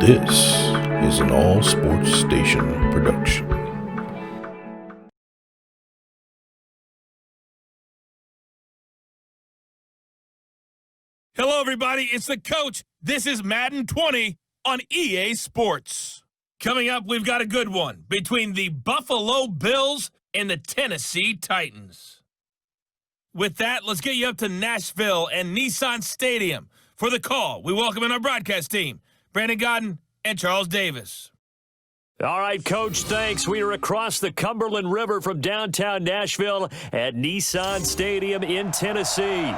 This is an All Sports Station production. Hello, everybody. It's the coach. This is Madden 20 on EA Sports. Coming up, we've got a good one between the Buffalo Bills and the Tennessee Titans. With that, let's get you up to Nashville and Nissan Stadium. For the call, we welcome in our broadcast team, Brandon Godden and Charles Davis. All right, Coach, thanks. We are across the Cumberland River from downtown Nashville at Nissan Stadium in Tennessee.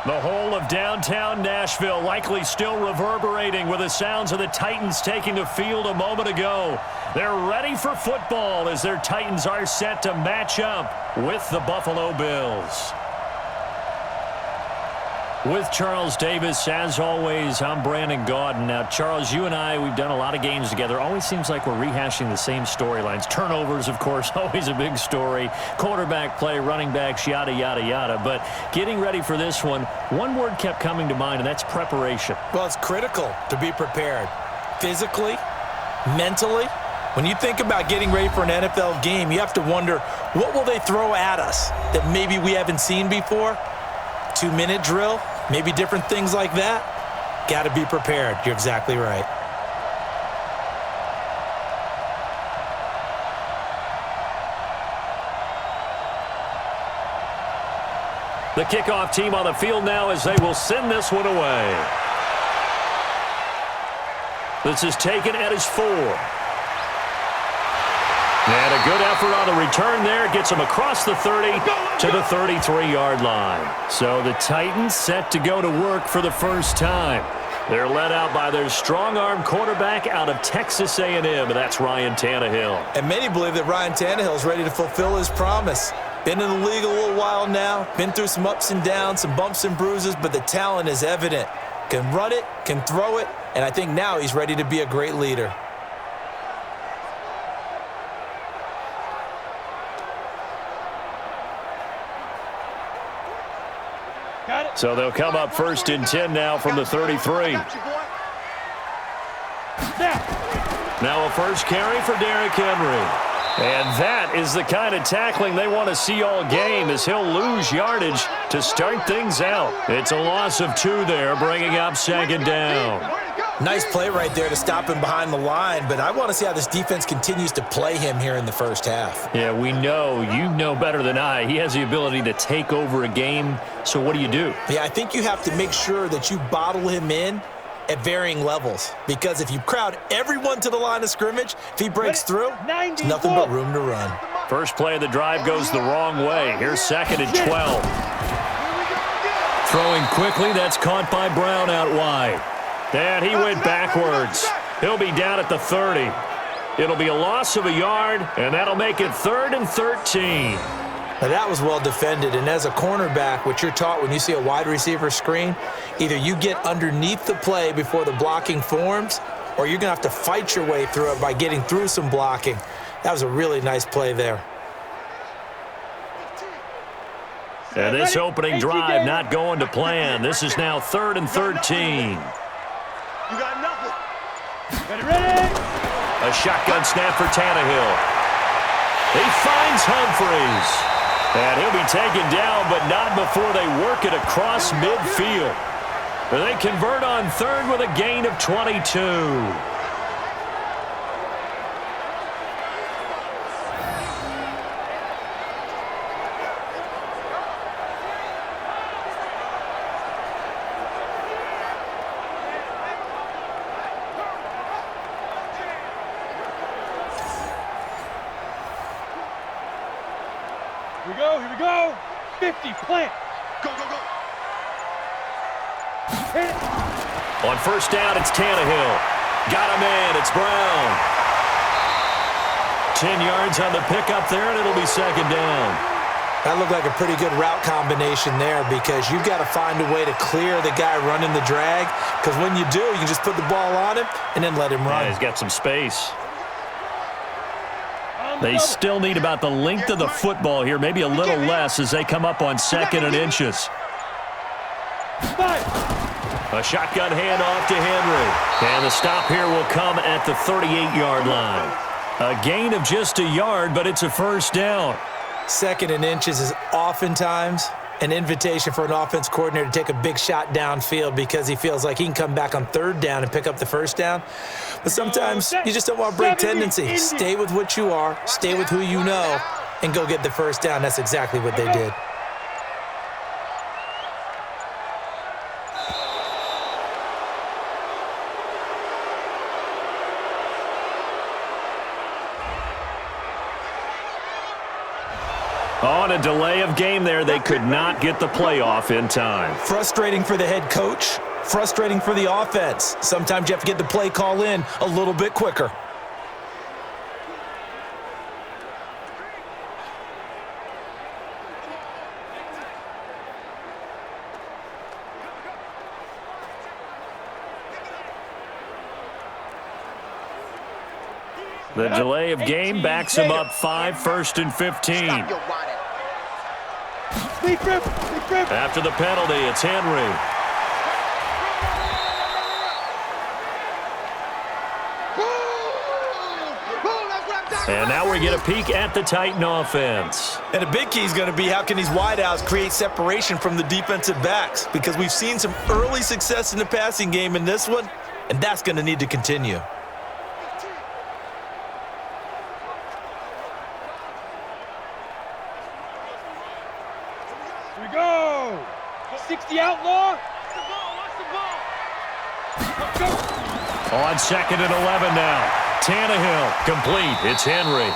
The whole of downtown Nashville likely still reverberating with the sounds of the Titans taking the field a moment ago. They're ready for football as their Titans are set to match up with the Buffalo Bills. With Charles Davis, as always, I'm Brandon Gaudin. Now, Charles, you and I, we've done a lot of games together. Always seems like we're rehashing the same storylines. Turnovers, of course, always a big story. Quarterback play, running backs, yada, yada, yada. But getting ready for this one word kept coming to mind, and that's preparation. Well, it's critical to be prepared. Physically, mentally. When you think about getting ready for an NFL game, you have to wonder, what will they throw at us that maybe we haven't seen before? 2-minute drill? Maybe different things like that. Got to be prepared. You're exactly right. The kickoff team on the field now as they will send this one away. This is taken at his 4. And a good effort on the return there. Gets him across the 30 to the 33-yard line. So the Titans set to go to work for the first time. They're led out by their strong-arm quarterback out of Texas A&M, and that's Ryan Tannehill. And many believe that Ryan Tannehill is ready to fulfill his promise. Been in the league a little while now. Been through some ups and downs, some bumps and bruises, but the talent is evident. Can run it, can throw it, and I think now he's ready to be a great leader. So they'll come up first and 10 now from the 33. Now a first carry for Derrick Henry. And that is the kind of tackling they want to see all game as he'll lose yardage to start things out. It's a loss of 2 there, bringing up second down. Nice play right there to stop him behind the line, but I want to see how this defense continues to play him here in the first half. Yeah, we know. You know better than I. He has the ability to take over a game, so what do you do? Yeah, I think you have to make sure that you bottle him in at varying levels, because if you crowd everyone to the line of scrimmage, if he breaks through, there's nothing but room to run. First play of the drive goes the wrong way. Here's second and 12. Throwing quickly, that's caught by Brown out wide. And he went backwards. He'll be down at the 30. It'll be a loss of a yard, and that'll make it 3rd and 13. Now that was well defended, and as a cornerback, what you're taught when you see a wide receiver screen, either you get underneath the play before the blocking forms, or you're going to have to fight your way through it by getting through some blocking. That was a really nice play there. And this opening drive not going to plan. This is now 3rd and 13. You got nothing. Ready? A shotgun snap for Tannehill. He finds Humphries. And he'll be taken down, but not before they work it across midfield. They convert on 3rd with a gain of 22. Here we go. 50, plant. Go, go, go. Hit it. On first down, it's Tannehill. Got a man, it's Brown. 10 yards on the pickup there, and it'll be second down. That looked like a pretty good route combination there, because you've got to find a way to clear the guy running the drag, because when you do, you can just put the ball on him and then let him run. Yeah, he's got some space. They still need about the length of the football here, maybe a little less as they come up on 2nd and inches. A shotgun handoff to Henry. And the stop here will come at the 38-yard line. A gain of just a yard, but it's a first down. 2nd and inches is oftentimes an invitation for an offense coordinator to take a big shot downfield because he feels like he can come back on 3rd down and pick up the first down. But sometimes you just don't want to break tendency. Stay with what you are, stay with who you know, and go get the first down. That's exactly what they did. On a delay of game there, they could not get the playoff in time. Frustrating for the head coach, frustrating for the offense. Sometimes you have to get the play call in a little bit quicker. The delay of game backs him up 5, 1st and 15. After the penalty, it's Henry. And now we get a peek at the Titan offense. And a big key is going to be how can these wideouts create separation from the defensive backs? Because we've seen some early success in the passing game in this one, and that's going to need to continue. Here we go. 60 outlaw. Watch the ball. Let's go. On 2nd and 11 now. Tannehill complete. It's Henry.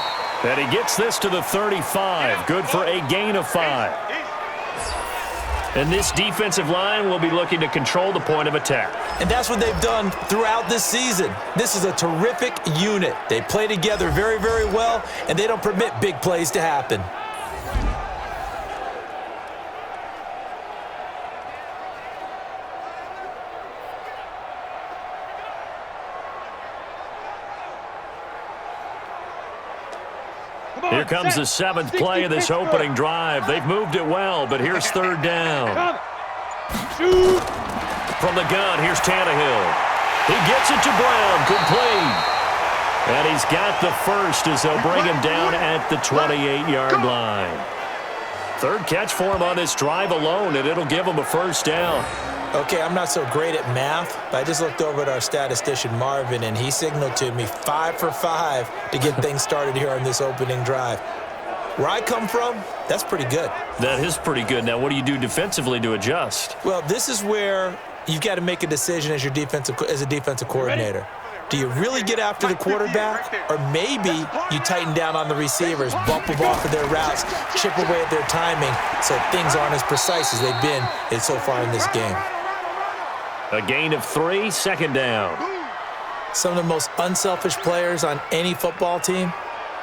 And he gets this to the 35. Good for a gain of 5. And this defensive line will be looking to control the point of attack. And that's what they've done throughout this season. This is a terrific unit. They play together very, very well, and they don't permit big plays to happen. Here comes the 7th play of this opening drive. They've moved it well, but here's 3rd down. Shoot. From the gun, here's Tannehill. He gets it to Brown, complete. And he's got the first as they'll bring him down at the 28-yard line. 3rd catch for him on this drive alone, and it'll give him a first down. Okay, I'm not so great at math, but I just looked over at our statistician, Marvin, and he signaled to me 5 for 5 to get things started here on this opening drive. Where I come from, that's pretty good. That is pretty good. Now, what do you do defensively to adjust? Well, this is where you've got to make a decision as a defensive coordinator. Do you really get after the quarterback, or maybe you tighten down on the receivers, bump them off of their routes, chip away at their timing so things aren't as precise as they've been so far in this game? A gain of 3, 2nd down. Some of the most unselfish players on any football team,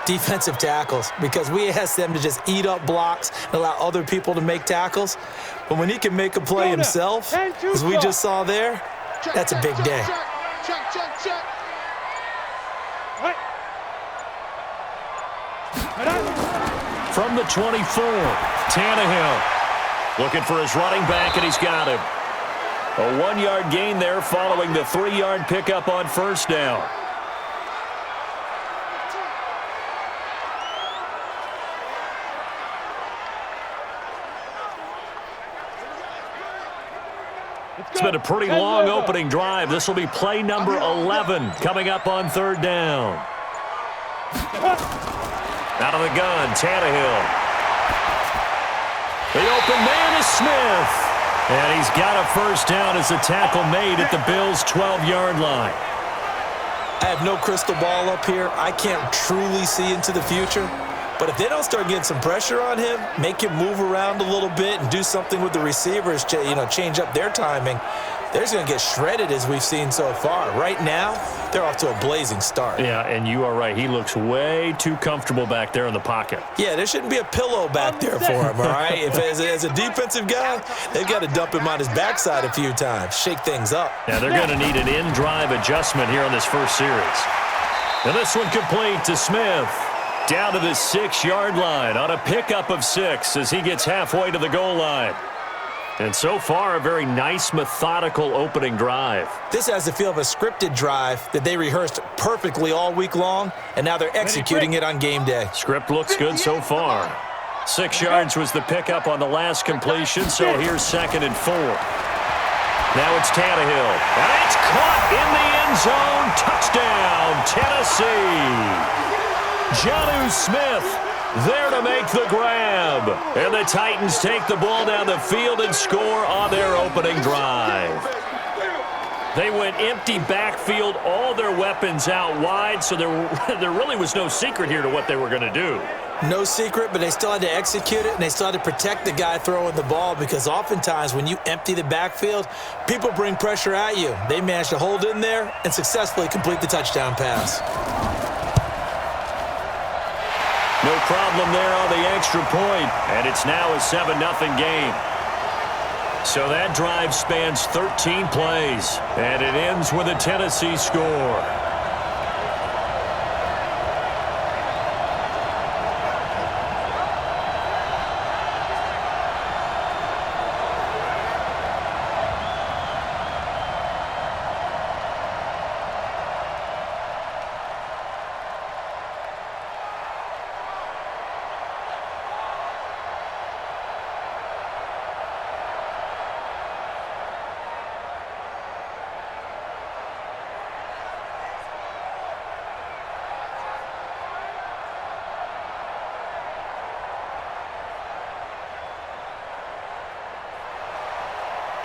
defensive tackles, because we ask them to just eat up blocks and allow other people to make tackles. But when he can make a play himself, as we just saw there, that's a big day. From the 24, Tannehill looking for his running back, and he's got him. A 1-yard gain there following the 3-yard pickup on 1st down. It's been a pretty long opening drive. This will be play number 11 coming up on 3rd down. Out of the gun, Tannehill. The open man is Smith. And he's got a first down as a tackle made at the Bills' 12-yard line. I have no crystal ball up here. I can't truly see into the future. But if they don't start getting some pressure on him, make him move around a little bit and do something with the receivers, change up their timing, they're just going to get shredded as we've seen so far. Right now, they're off to a blazing start. Yeah, and you are right. He looks way too comfortable back there in the pocket. Yeah, there shouldn't be a pillow back there for him, all right? If as a defensive guy, they've got to dump him on his backside a few times, shake things up. Yeah, they're going to need an in-drive adjustment here on this first series. And this one complete to Smith. Down to the 6-yard line on a pickup of 6 as he gets halfway to the goal line. And so far, a very nice, methodical opening drive. This has the feel of a scripted drive that they rehearsed perfectly all week long, and now they're executing it on game day. Script looks good so far. 6 yards was the pickup on the last completion, so here's 2nd and 4. Now it's Tannehill. And it's caught in the end zone. Touchdown, Tennessee. Jonnu Smith there to make the grab. And the Titans take the ball down the field and score on their opening drive. They went empty backfield, all their weapons out wide, so there really was no secret here to what they were going to do. No secret, but they still had to execute it, and they still had to protect the guy throwing the ball, because oftentimes when you empty the backfield, people bring pressure at you. They managed to hold in there and successfully complete the touchdown pass. No problem there on the extra point, and it's now a 7-0 game. So that drive spans 13 plays, and it ends with a Tennessee score.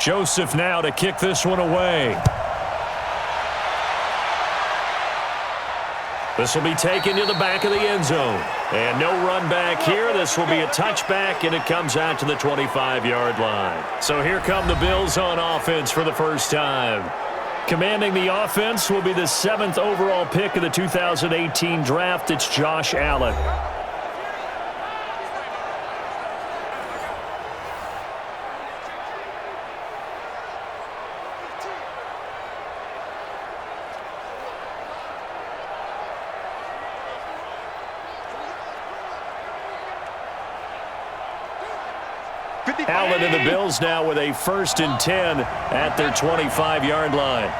Joseph now to kick this one away. This will be taken to the back of the end zone. And no run back here. This will be a touchback, and it comes out to the 25-yard line. So here come the Bills on offense for the first time. Commanding the offense will be the 7th overall pick of the 2018 draft. It's Josh Allen. Allen and the Bills now with a 1st and 10 at their 25-yard line.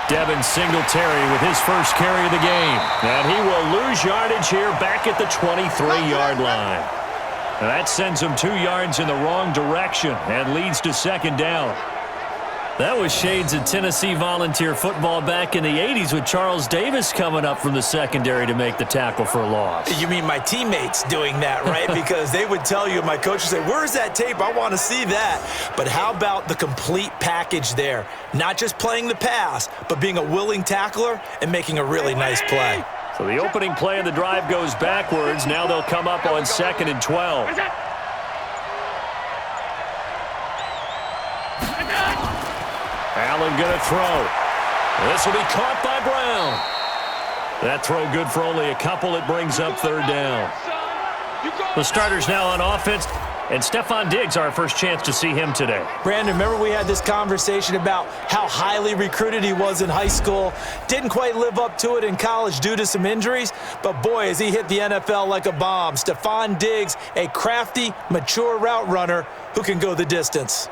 Devin Singletary with his first carry of the game. And he will lose yardage here back at the 23-yard line. And that sends him 2 yards in the wrong direction and leads to 2nd down. That was shades of Tennessee volunteer football back in the 80s with Charles Davis coming up from the secondary to make the tackle for a loss. You mean my teammates doing that, right? Because they would tell you, my coach would say, where's that tape? I want to see that. But how about the complete package there? Not just playing the pass, but being a willing tackler and making a really nice play. So the opening play of the drive goes backwards. Now they'll come up on 2nd and 12. Allen going to throw. This will be caught by Brown. That throw good for only a couple. It brings up 3rd down. The starters now on offense, and Stephon Diggs, our first chance to see him today. Brandon, remember we had this conversation about how highly recruited he was in high school. Didn't quite live up to it in college due to some injuries, but boy, has he hit the NFL like a bomb. Stephon Diggs, a crafty, mature route runner who can go the distance.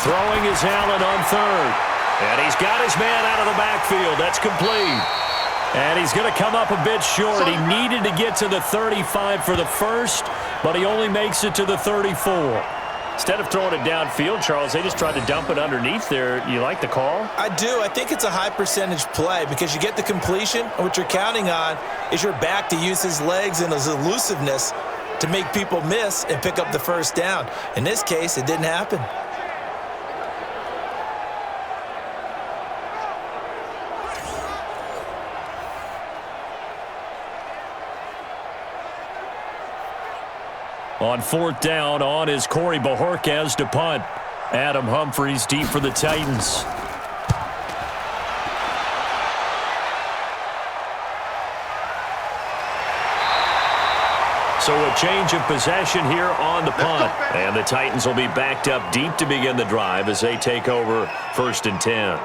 Throwing is Allen on 3rd. And he's got his man out of the backfield. That's complete. And he's going to come up a bit short. He needed to get to the 35 for the first, but he only makes it to the 34. Instead of throwing it downfield, Charles, they just tried to dump it underneath there. You like the call? I do. I think it's a high percentage play because you get the completion, and what you're counting on is your back to use his legs and his elusiveness to make people miss and pick up the 1st down. In this case, it didn't happen. On 4th down, on is Corey Bojorquez to punt. Adam Humphries deep for the Titans. So a change of possession here on the punt. And the Titans will be backed up deep to begin the drive as they take over 1st and 10.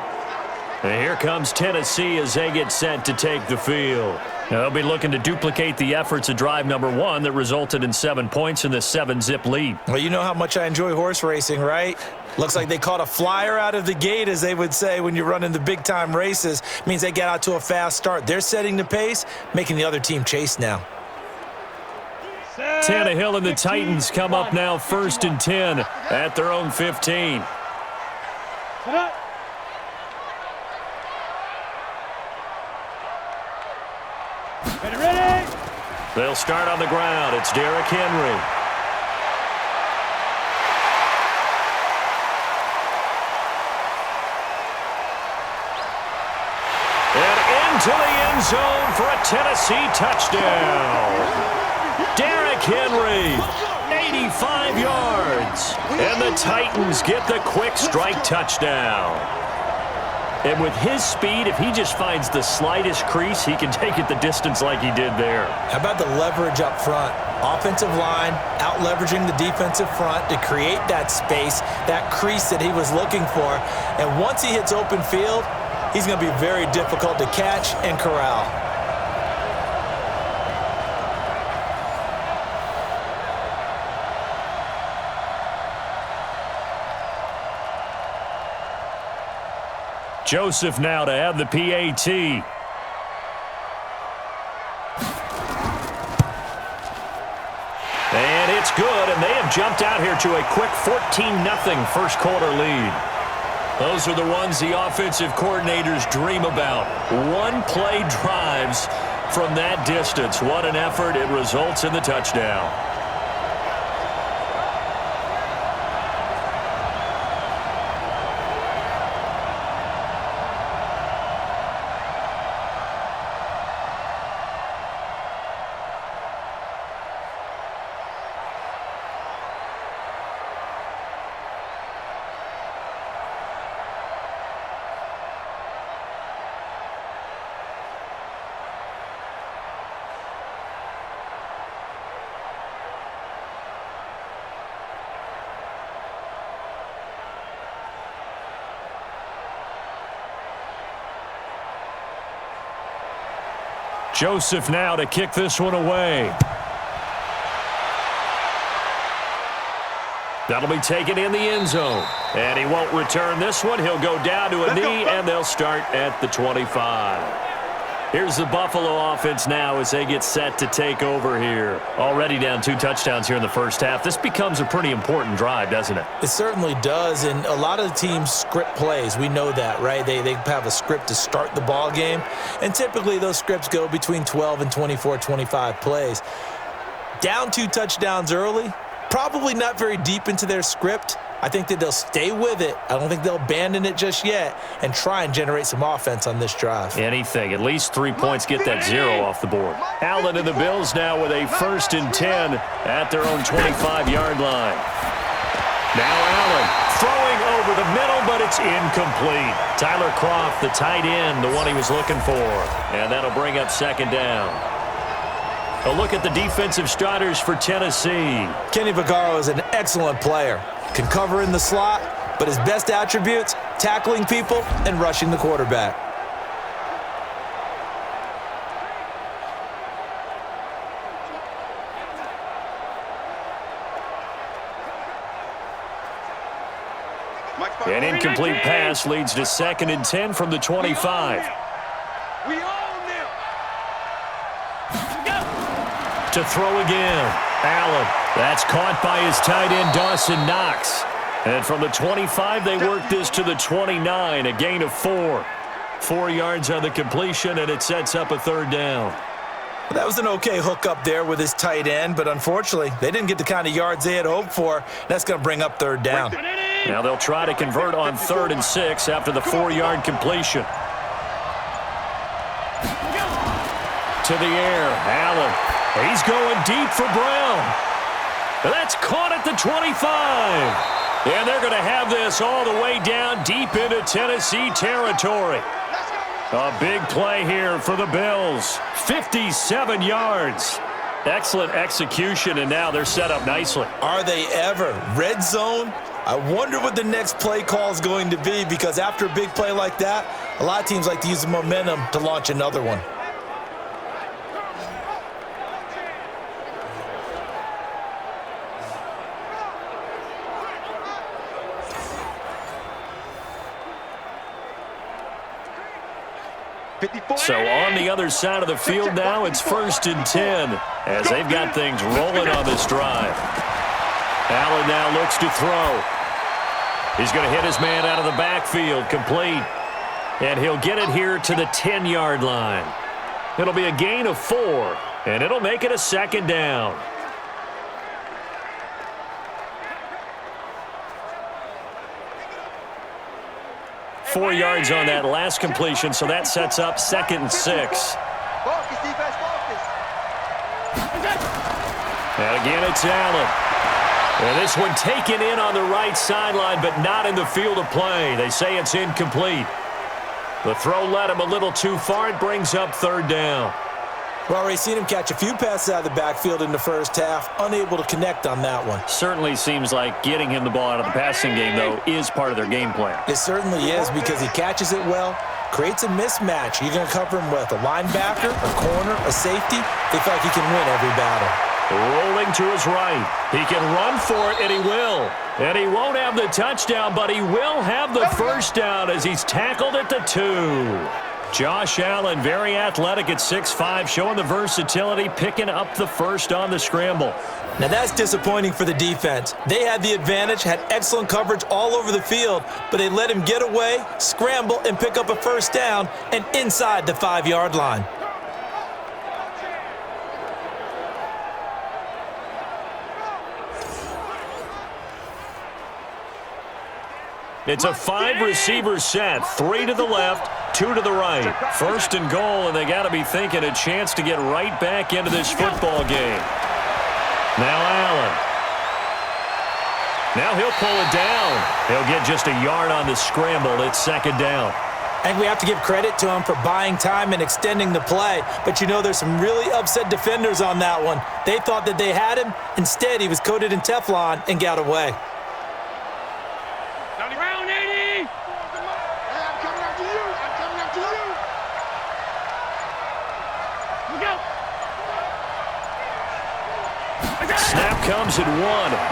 And here comes Tennessee as they get set to take the field. They'll be looking to duplicate the efforts of drive number 1 that resulted in 7 points in the 7-zip lead. Well, you know how much I enjoy horse racing, right? Looks like they caught a flyer out of the gate, as they would say when you're running the big-time races. Means they get out to a fast start. They're setting the pace, making the other team chase now. Tannehill and the Titans come up now 1st and 10 at their own 15. Ready? They'll start on the ground. It's Derrick Henry. And into the end zone for a Tennessee touchdown. Derrick Henry, 85 yards. And the Titans get the quick strike touchdown. And with his speed, if he just finds the slightest crease, he can take it the distance like he did there. How about the leverage up front? Offensive line out-leveraging the defensive front to create that space, that crease that he was looking for. And once he hits open field, he's going to be very difficult to catch and corral. Joseph now to have the PAT. And it's good, and they have jumped out here to a quick 14-0 first quarter lead. Those are the ones the offensive coordinators dream about. One-play drives from that distance. What an effort. It results in the touchdown. Joseph now to kick this one away. That'll be taken in the end zone. And he won't return this one. He'll go down to a knee, and they'll start at the 25. Here's the Buffalo offense now as they get set to take over here. Already down 2 touchdowns here in the first half. This becomes a pretty important drive, doesn't it? It certainly does, and a lot of the teams script plays. We know that, right? They have a script to start the ball game, and typically those scripts go between 12 and 24, 25 plays. Down 2 touchdowns early, probably not very deep into their script. I think that they'll stay with it. I don't think they'll abandon it just yet and try and generate some offense on this drive. Anything. At least 3 points. Get that 0 off the board. Allen and the Bills now with a 1st and 10 at their own 25-yard line. Now Allen throwing over the middle, but it's incomplete. Tyler Kroft, the tight end, the one he was looking for. And that'll bring up 2nd down. A look at the defensive starters for Tennessee. Kenny Vaccaro is an excellent player. Can cover in the slot, but his best attributes, tackling people and rushing the quarterback. An incomplete pass leads to 2nd and 10 from the 25. We own them. To throw again. Allen. That's caught by his tight end, Dawson Knox. And from the 25, they work this to the 29, a gain of 4. 4 yards on the completion, and it sets up a 3rd down. That was an okay hook up there with his tight end, but unfortunately, they didn't get the kind of yards they had hoped for. That's going to bring up 3rd down. Now they'll try to convert on 3rd and 6 after the 4-yard completion. To the air, Allen. He's going deep for Brown. That's caught at the 25. And they're going to have this all the way down deep into Tennessee territory. A big play here for the Bills. 57 yards. Excellent execution, and now they're set up nicely. Are they ever? Red zone? I wonder what the next play call is going to be, because after a big play like that, A lot of teams like to use the momentum to launch another one. So on the other side of the field now, it's 1st and 10 as they've got things rolling on this drive. Allen now looks to throw. He's going to hit his man out of the backfield, complete. And he'll get it here to the 10-yard line. It'll be a gain of 4, and it'll make it a 2nd down. Four yards on that last completion, so that sets up 2nd and 6. Focus, defense, focus. And again, it's Allen. And this one taken in on the right sideline, but not in the field of play. They say it's incomplete. The throw led him a little too far. It brings up 3rd down. We've already seen him catch a few passes out of the backfield in the first half, unable to connect on that one. Certainly seems like getting him the ball out of the passing game, though, is part of their game plan. It certainly is because he catches it well, creates a mismatch. You're going to cover him with a linebacker, a corner, a safety. They feel like he can win every battle. Rolling to his right. He can run for it, and he will. And he won't have the touchdown, but he will have the 1st down as he's tackled at the 2. Josh Allen, very athletic at 6'5", showing the versatility, picking up the 1st on the scramble. Now that's disappointing for the defense. They had the advantage, had excellent coverage all over the field, but they let him get away, scramble, and pick up a 1st down, and inside the 5-yard line. It's a 5-receiver set, 3 to the left, 2 to the right. 1st and goal, and they got to be thinking a chance to get right back into this football game. Now Allen. Now he'll pull it down. He'll get just a yard on the scramble. It's 2nd down. I think we have to give credit to him for buying time and extending the play. But, you know, there's some really upset defenders on that one. They thought that they had him. Instead, he was coated in Teflon and got away. Round 80! I'm coming after you! I'm coming after you! Look out! Snap comes at 1,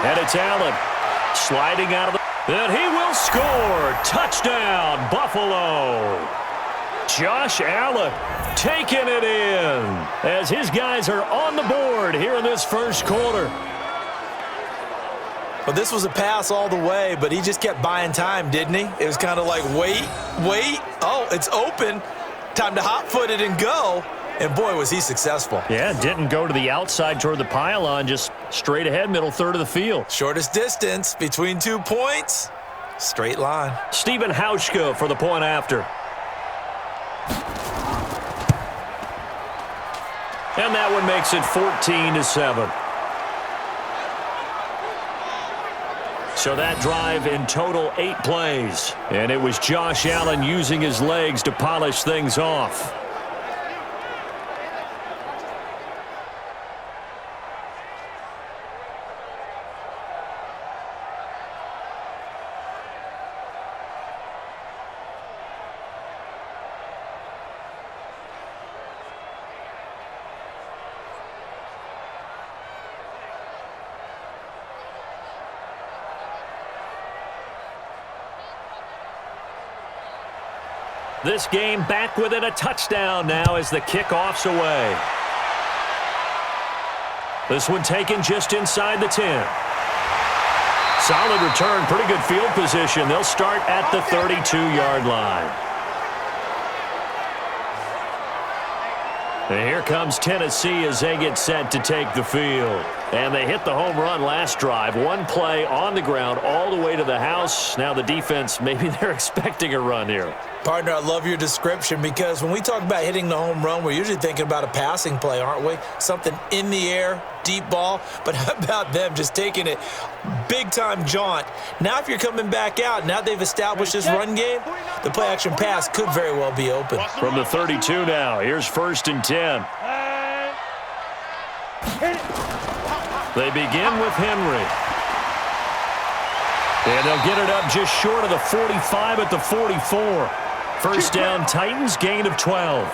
and it's Allen. Sliding out of the... And he will score! Touchdown, Buffalo! Josh Allen taking it in as his guys are on the board here in this 1st quarter. Well, this was a pass all the way, but he just kept buying time, didn't he? It was kind of like, wait. Oh, it's open. Time to hot-foot it and go. And, boy, was he successful. Yeah, didn't go to the outside toward the pylon, just straight ahead, middle 3rd of the field. Shortest distance between 2 points. Straight line. Stephen Hauschka for the point after. And that one makes it 14-7. So that drive in total 8 plays. And it was Josh Allen using his legs to polish things off. This game back within a touchdown now as the kickoff's away. This one taken just inside the 10. Solid return, pretty good field position. They'll start at the 32-yard line. And here comes Tennessee as they get set to take the field. And they hit the home run last drive. One play on the ground all the way to the house. Now the defense, maybe they're expecting a run here. Partner, I love your description because when we talk about hitting the home run, we're usually thinking about a passing play, aren't we? Something in the air, deep ball. But how about them just taking it big-time jaunt? Now if you're coming back out, now they've established this run game, the play-action pass could very well be open. From the 32 now, here's 1st and 10. They begin with Henry. And they'll get it up just short of the 45 at the 44. First down, Titans, gain of 12.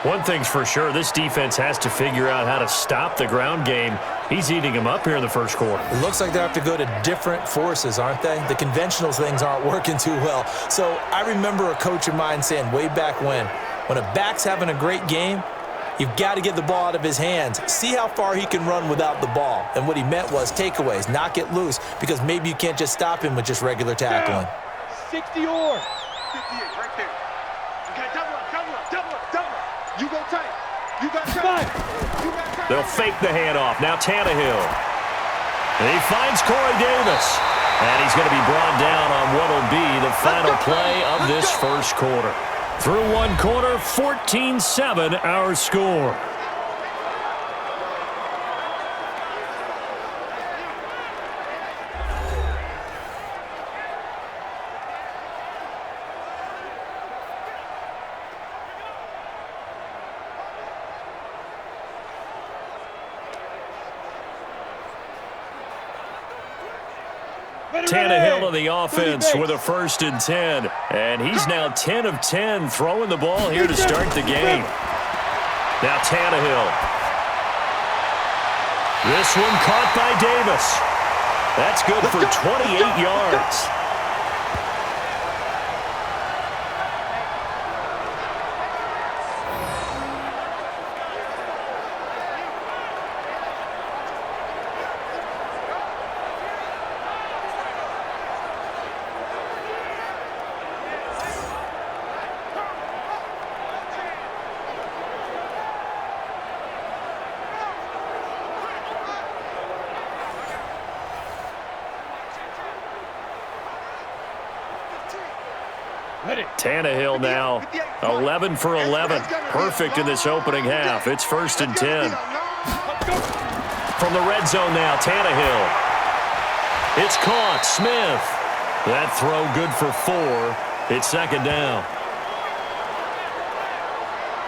One thing's for sure, this defense has to figure out how to stop the ground game. He's eating them up here in the first quarter. It looks like they have to go to different forces, aren't they? The conventional things aren't working too well. So I remember a coach of mine saying way back when a back's having a great game, you've got to get the ball out of his hands. See how far he can run without the ball. And what he meant was takeaways, not get loose, because maybe you can't just stop him with just regular tackling. 60 or 58 right there. You got double up. You go tight. You got tight. They'll fake the handoff. Now Tannehill. And he finds Corey Davis. And he's going to be brought down on what will be the final play of this first quarter. Through one quarter, 14-7 our score. Tannehill of the offense with a 1st and 10. And he's now 10 of 10 throwing the ball here to start the game. Now Tannehill. This one caught by Davis. That's good for 28 yards. Tannehill now 11 for 11. Perfect in this opening half. It's 1st and 10. From the red zone now, Tannehill. It's caught. Smith. That throw good for 4. It's 2nd down.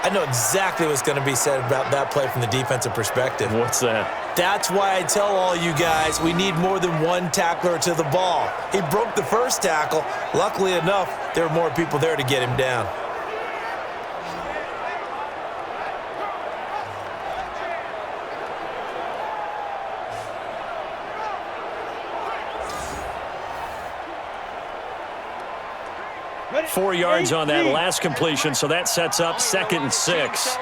I know exactly what's going to be said about that play from the defensive perspective. What's that? That's why I tell all you guys we need more than one tackler to the ball. He broke the first tackle. Luckily enough, there were more people there to get him down. Ready? 4 yards on that last completion, so that sets up 2nd and 6.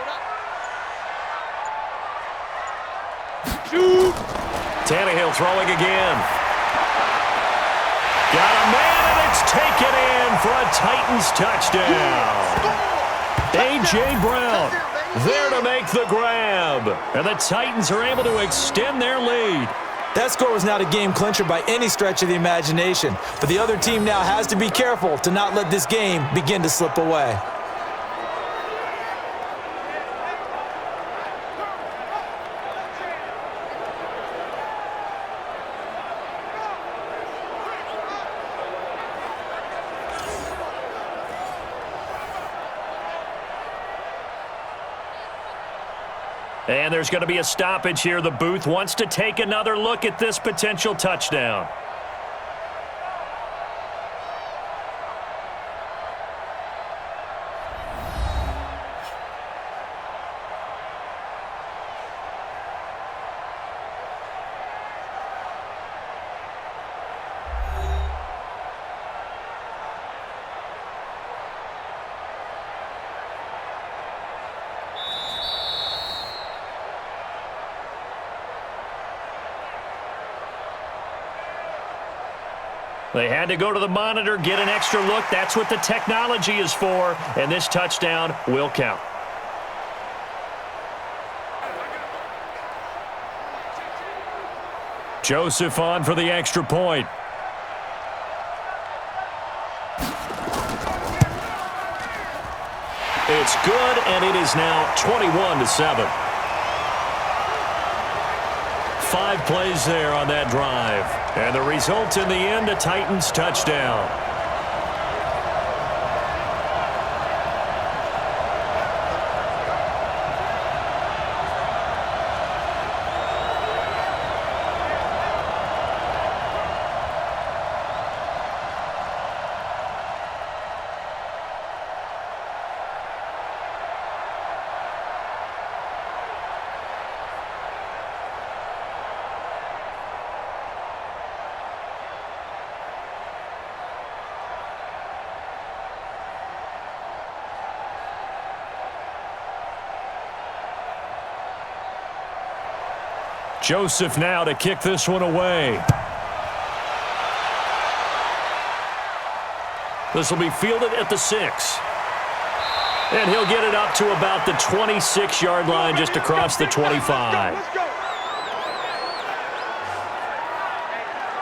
Tannehill throwing again. Got a man, and it's taken in for a Titans touchdown. A.J. Brown there to make the grab. And the Titans are able to extend their lead. That score was not a game clincher by any stretch of the imagination, but the other team now has to be careful to not let this game begin to slip away. And there's going to be a stoppage here. The booth wants to take another look at this potential touchdown. They had to go to the monitor, get an extra look. That's what the technology is for, and this touchdown will count. Joseph on for the extra point. It's good, and it is now 21-7. 5 plays there on that drive. And the result in the end, a Titans touchdown. Joseph now to kick this one away. This will be fielded at the 6. And he'll get it up to about the 26-yard line, just across the 25.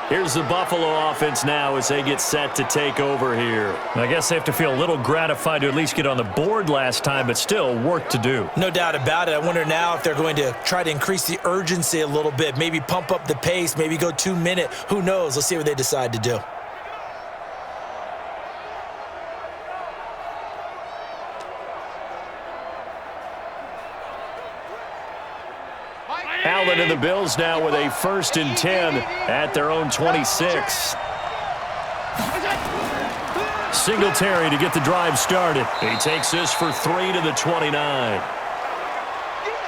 Here's the Buffalo offense now as they get set to take over here. I guess they have to feel a little gratified to at least get on the board last time, but still work to do. No doubt about it. I wonder now if they're going to try to increase the urgency a little bit, maybe pump up the pace, maybe go 2-minute. Who knows? Let's see what they decide to do. Allen and the Bills now with a 1st and 10 at their own 26. Singletary to get the drive started. He takes this for 3 to the 29.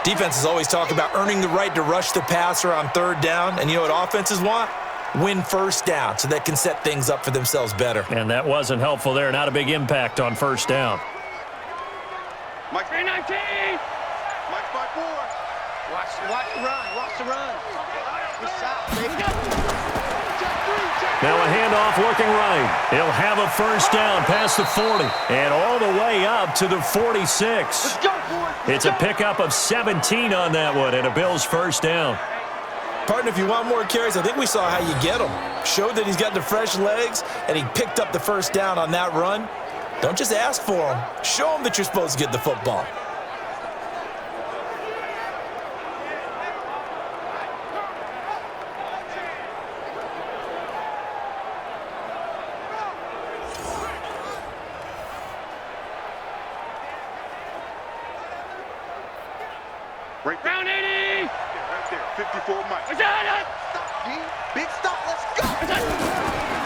Defenses always talk about earning the right to rush the passer on 3rd down, and you know what offenses want? Win 1st down so they can set things up for themselves better. And that wasn't helpful there. Not a big impact on 1st down. Mike 319. Mike 5-4. Watch the run. Watch the run. Now a handoff looking right. He'll have a 1st down past the 40 and all the way up to the 46. It's a pickup of 17 on that one and a Bills 1st down. Partner, if you want more carries, I think we saw how you get them. Showed that he's got the fresh legs, and he picked up the 1st down on that run. Don't just ask for them. Show them that you're supposed to get the football. Round 80! Right there, 54 Mike. Big stop, let's go!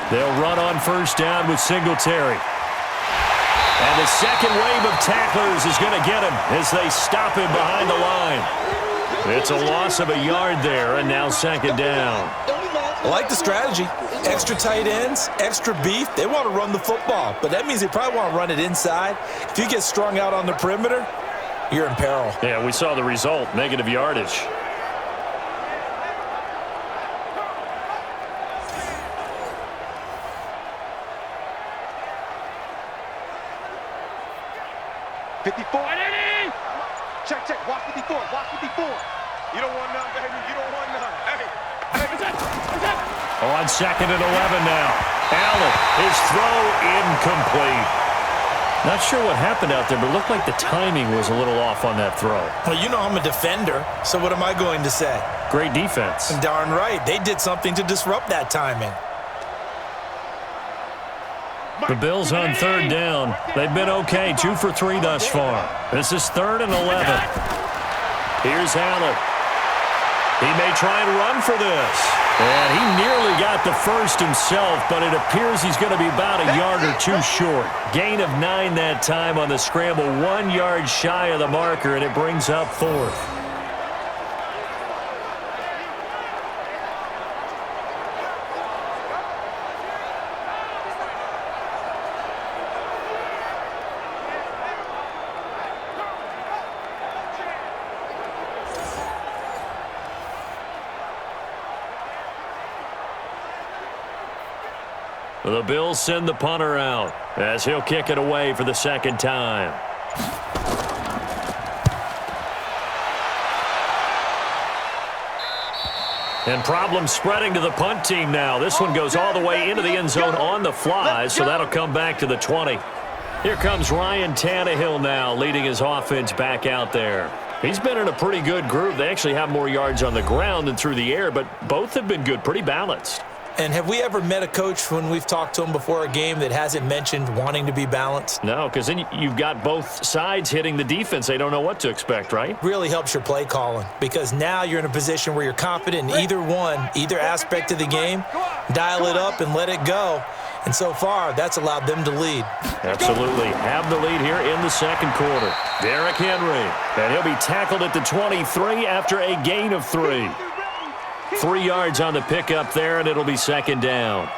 They'll run on 1st down with Singletary. And the second wave of tacklers is going to get him as they stop him behind the line. It's a loss of a yard there, and now 2nd down. I like the strategy. Extra tight ends, extra beef. They want to run the football, but that means they probably want to run it inside. If you get strung out on the perimeter, you're in peril. Yeah, we saw the result, negative yardage. Check. Watch 54. Watch 54. You don't want none, baby. You don't want none. Hey, On 2nd and 11 now. Allen, his throw incomplete. Not sure what happened out there, but it looked like the timing was a little off on that throw. Well, you know I'm a defender, so what am I going to say? Great defense. Darn right. They did something to disrupt that timing. The Bills on 3rd down. They've been okay, 2 for 3 thus far. This is 3rd and 11. Here's Allen. He may try and run for this. And he nearly got the 1st himself, but it appears he's going to be about a yard or 2 short. Gain of 9 that time on the scramble, 1 yard shy of the marker, and it brings up 4th. The Bills send the punter out as he'll kick it away for the 2nd time. And problems spreading to the punt team now. This one goes all the way into the end zone on the fly, so that'll come back to the 20. Here comes Ryan Tannehill now, leading his offense back out there. He's been in a pretty good group. They actually have more yards on the ground than through the air, but both have been good, pretty balanced. And have we ever met a coach when we've talked to him before a game that hasn't mentioned wanting to be balanced? No, because then you've got both sides hitting the defense. They don't know what to expect, right? Really helps your play calling, because now you're in a position where you're confident in either aspect of the game. Dial it up and let it go. And so far, that's allowed them to lead. Absolutely. Have the lead here in the 2nd quarter. Derrick Henry. And he'll be tackled at the 23 after a gain of 3. 3 yards on the pickup there, and it'll be 2nd down.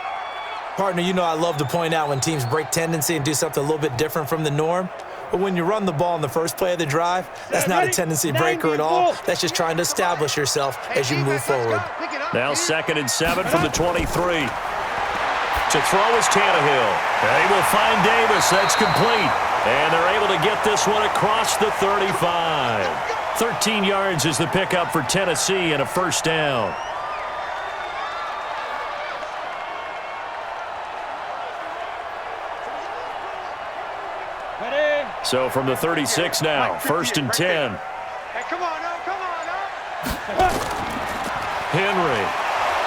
Partner, you know I love to point out when teams break tendency and do something a little bit different from the norm. But when you run the ball in the first play of the drive, that's not a tendency breaker at all. That's just trying to establish yourself as you move forward. Now 2nd and 7 from the 23. To throw is Tannehill. They will find Davis. That's complete. And they're able to get this one across the 35. 13 yards is the pickup for Tennessee and a first down. So from the 36 now, 1st and 10. Hey, come on now. Henry.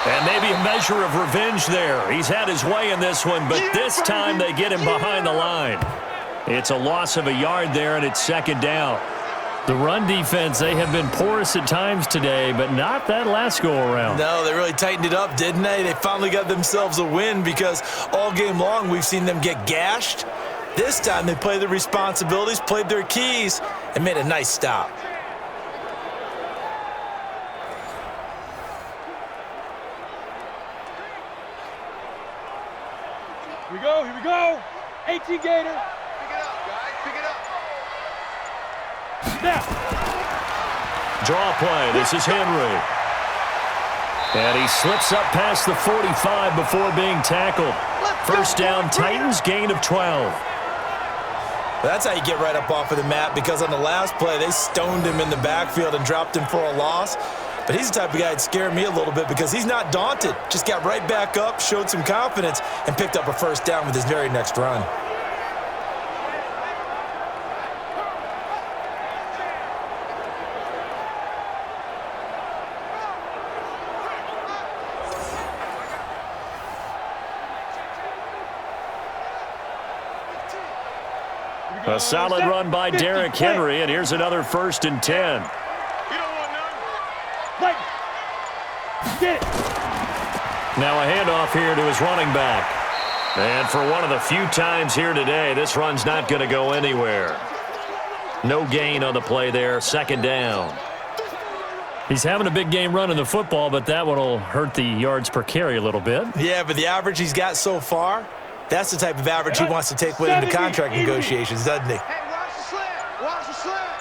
And maybe a measure of revenge there. He's had his way in this one, but this time they get him behind the line. It's a loss of a yard there, and it's 2nd down. The run defense, they have been porous at times today, but not that last go-around. No, they really tightened it up, didn't they? They finally got themselves a win because all game long we've seen them get gashed. This time they played their responsibilities, played their keys, and made a nice stop. Here we go. 18 Gator. Pick it up, guys. Pick it up. Now. Draw play. This is Henry. And he slips up past the 45 before being tackled. First down, Titans, gain of 12. That's how you get right up off of the mat, because on the last play, they stoned him in the backfield and dropped him for a loss. But he's the type of guy that scared me a little bit because he's not daunted. Just got right back up, showed some confidence, and picked up a first down with his very next run. A solid run by Derrick Henry, and here's another 1st and 10. Now a handoff here to his running back. And for one of the few times here today, this run's not going to go anywhere. No gain on the play there, 2nd down. He's having a big game running the football, but that one will hurt the yards per carry a little bit. Yeah, but the average he's got so far, that's the type of average he wants to take with into contract negotiations, doesn't he? Hey, watch the slant. Watch the slant.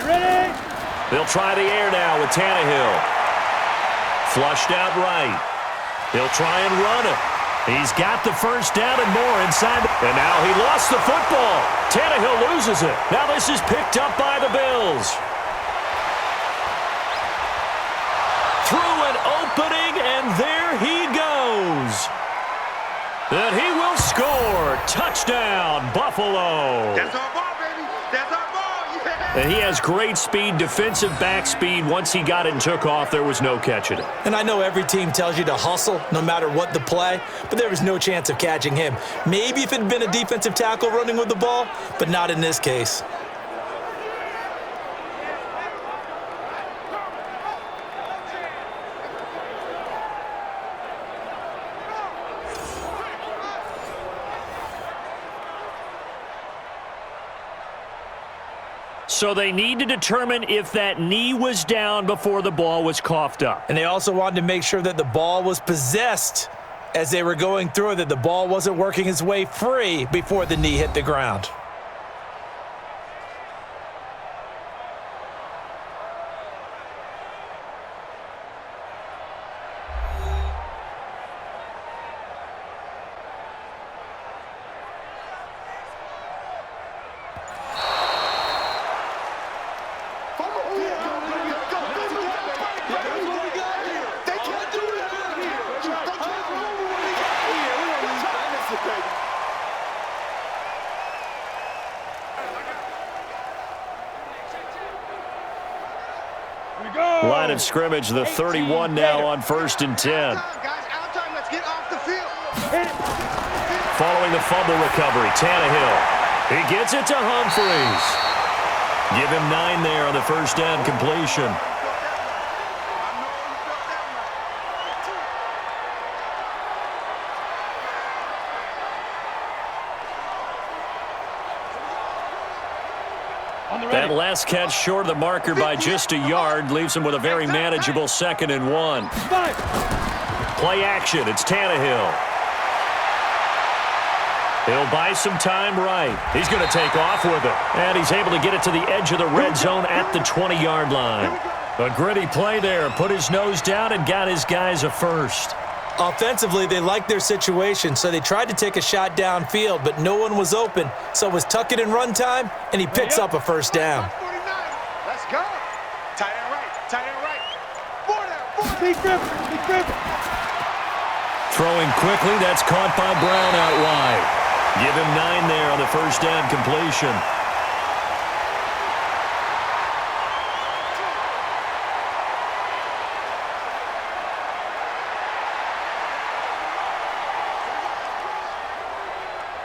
Ready? They'll try the air now with Tannehill. Flushed out right. He'll try and run it. He's got the first down and more inside. And now he lost the football. Tannehill loses it. Now this is picked up by the Bills. Through an opening, and there he goes. And he will score. Touchdown, Buffalo. That's our ball, baby. That's our ball. Yeah. And he has great speed, defensive back speed. Once he got it and took off, there was no catching it. And I know every team tells you to hustle no matter what the play, but there was no chance of catching him. Maybe if it had been a defensive tackle running with the ball, but not in this case. So they need to determine if that knee was down before the ball was coughed up. And they also wanted to make sure that the ball was possessed as they were going through, that the ball wasn't working its way free before the knee hit the ground. Line of scrimmage, the 31 now on 1st and 10. Following the fumble recovery, Tannehill. He gets it to Humphries. Give him 9 there on the first down completion. That last catch short of the marker by just a yard leaves him with a very manageable 2nd and 1. Play action. It's Tannehill. He'll buy some time right. He's going to take off with it. And he's able to get it to the edge of the red zone at the 20-yard line. A gritty play there. Put his nose down and got his guys a first. Offensively, they liked their situation, so they tried to take a shot downfield, but no one was open. So it was tuck it and run time, and he picks up a first down. Let's go. Tight end right. Tight end right. Four down. Big grip. Throwing quickly, that's caught by Brown out wide. Give him 9 there on the first down completion.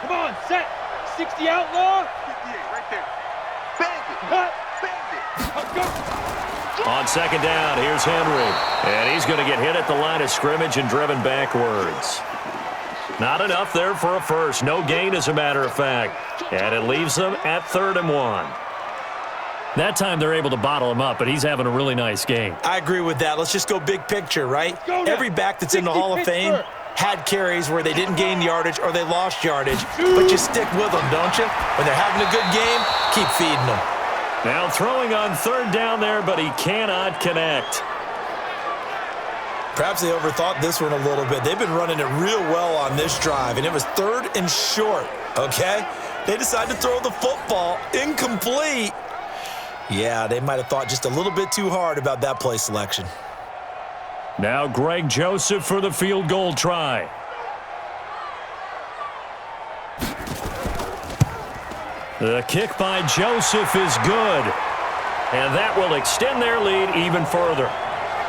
Come on, set. 60 outlaw. 58 right there. Bandit. Bandit. Let's go. On second down, here's Henry. And he's going to get hit at the line of scrimmage and driven backwards. Not enough there for a first. No gain, as a matter of fact. And it leaves them at 3rd and 1. That time they're able to bottle him up, but he's having a really nice game. I agree with that. Let's just go big picture, right? Every back that's in the Hall of Fame had carries where they didn't gain yardage or they lost yardage, but you stick with them, don't you? When they're having a good game, keep feeding them. Now throwing on 3rd down there, but he cannot connect. Perhaps they overthought this one a little bit. They've been running it real well on this drive, and it was 3rd and short, okay? They decided to throw the football incomplete. Yeah, they might have thought just a little bit too hard about that play selection. Now Greg Joseph for the field goal try. The kick by Joseph is good, and that will extend their lead even further.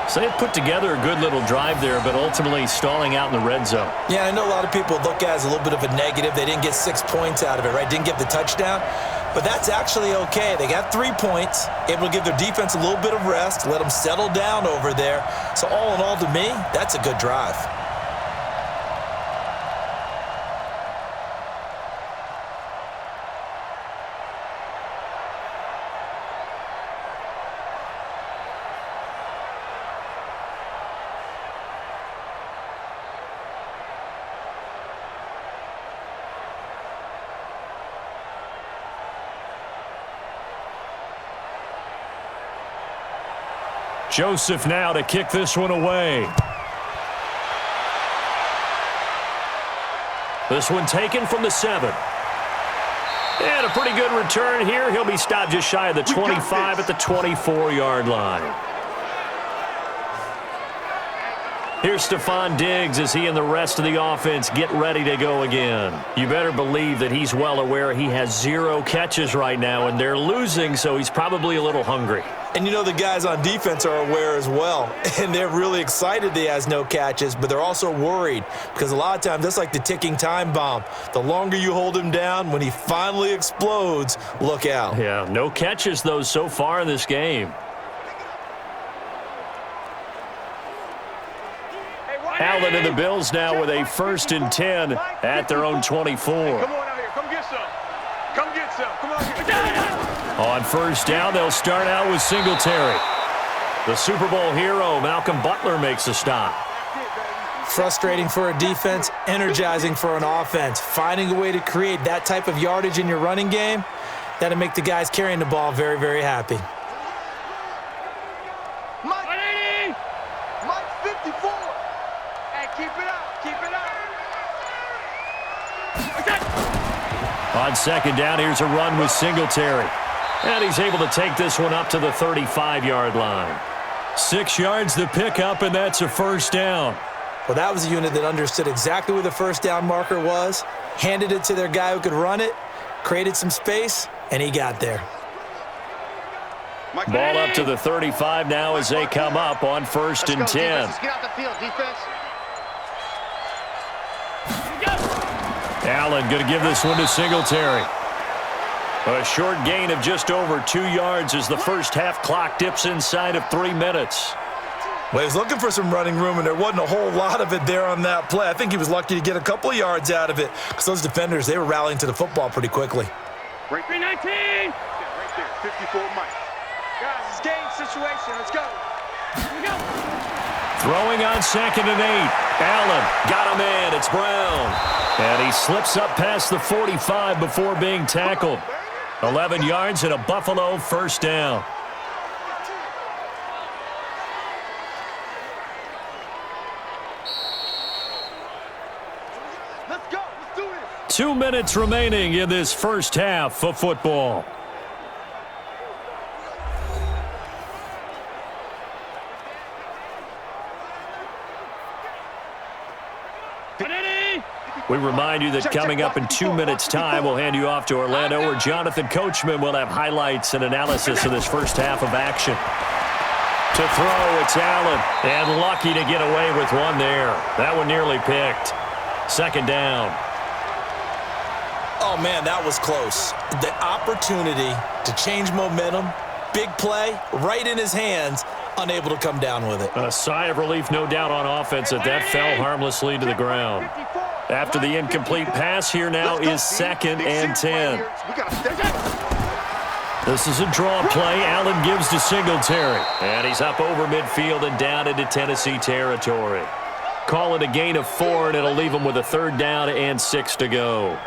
So they've put together a good little drive there, but ultimately stalling out in the red zone. Yeah, I know a lot of people look at it as a little bit of a negative. They didn't get 6 points out of it, right? Didn't get the touchdown. But that's actually okay. They got 3 points, able to give their defense a little bit of rest, let them settle down over there. So all in all, to me, that's a good drive. Joseph now to kick this one away. This one taken from the 7. And a pretty good return here. He'll be stopped just shy of the 25 at the 24-yard line. Here's Stephon Diggs as he and the rest of the offense get ready to go again. You better believe that he's well aware he has 0 catches right now, and they're losing, so he's probably a little hungry. And you know the guys on defense are aware as well, and they're really excited he has no catches, but they're also worried because a lot of times that's like the ticking time bomb. The longer you hold him down, when he finally explodes, look out. Yeah, no catches, though, so far in this game. Allen and the Bills now with a 1st and 10 at their own 24. Come on out here. Come get some. Come get some. Come on. On 1st down, they'll start out with Singletary. The Super Bowl hero, Malcolm Butler, makes a stop. Frustrating for a defense, energizing for an offense. Finding a way to create that type of yardage in your running game, that'll make the guys carrying the ball very, very happy. Mike 54. Hey, keep it up. Keep it up. On 2nd down, here's a run with Singletary. And he's able to take this one up to the 35-yard line. 6 yards the pickup, and that's a 1st down. Well, that was a unit that understood exactly where the 1st down marker was, handed it to their guy who could run it, created some space, and he got there. Ball up to the 35 now as they come up on 1st and 10. Let's get out the field, defense. Allen going to give this one to Singletary. A short gain of just over 2 yards as the first half clock dips inside of 3 minutes. Well, he was looking for some running room, and there wasn't a whole lot of it there on that play. I think he was lucky to get a couple of yards out of it because those defenders, they were rallying to the football pretty quickly. Right 19. Right there, 54 Mike. Guys, it's game situation. Let's go. Here we go. Throwing on 2nd and 8. Allen got him in. It's Brown. And he slips up past the 45 before being tackled. 11 yards and a Buffalo first down. Let's go. Let's do this. 2 minutes remaining in this first half of football. We remind you that coming up in 2 minutes' time, we'll hand you off to Orlando, where Jonathan Coachman will have highlights and analysis of this first half of action. To throw, it's Allen, and lucky to get away with one there. That one nearly picked. 2nd down. Oh, man, that was close. The opportunity to change momentum, big play, right in his hands, unable to come down with it. A sigh of relief, no doubt, on offense that fell harmlessly to the ground. After the incomplete pass, here now is 2nd and 10. This is a draw play. Allen gives to Singletary. And he's up over midfield and down into Tennessee territory. Call it a gain of 4, and it'll leave him with a 3rd down and 6 to go.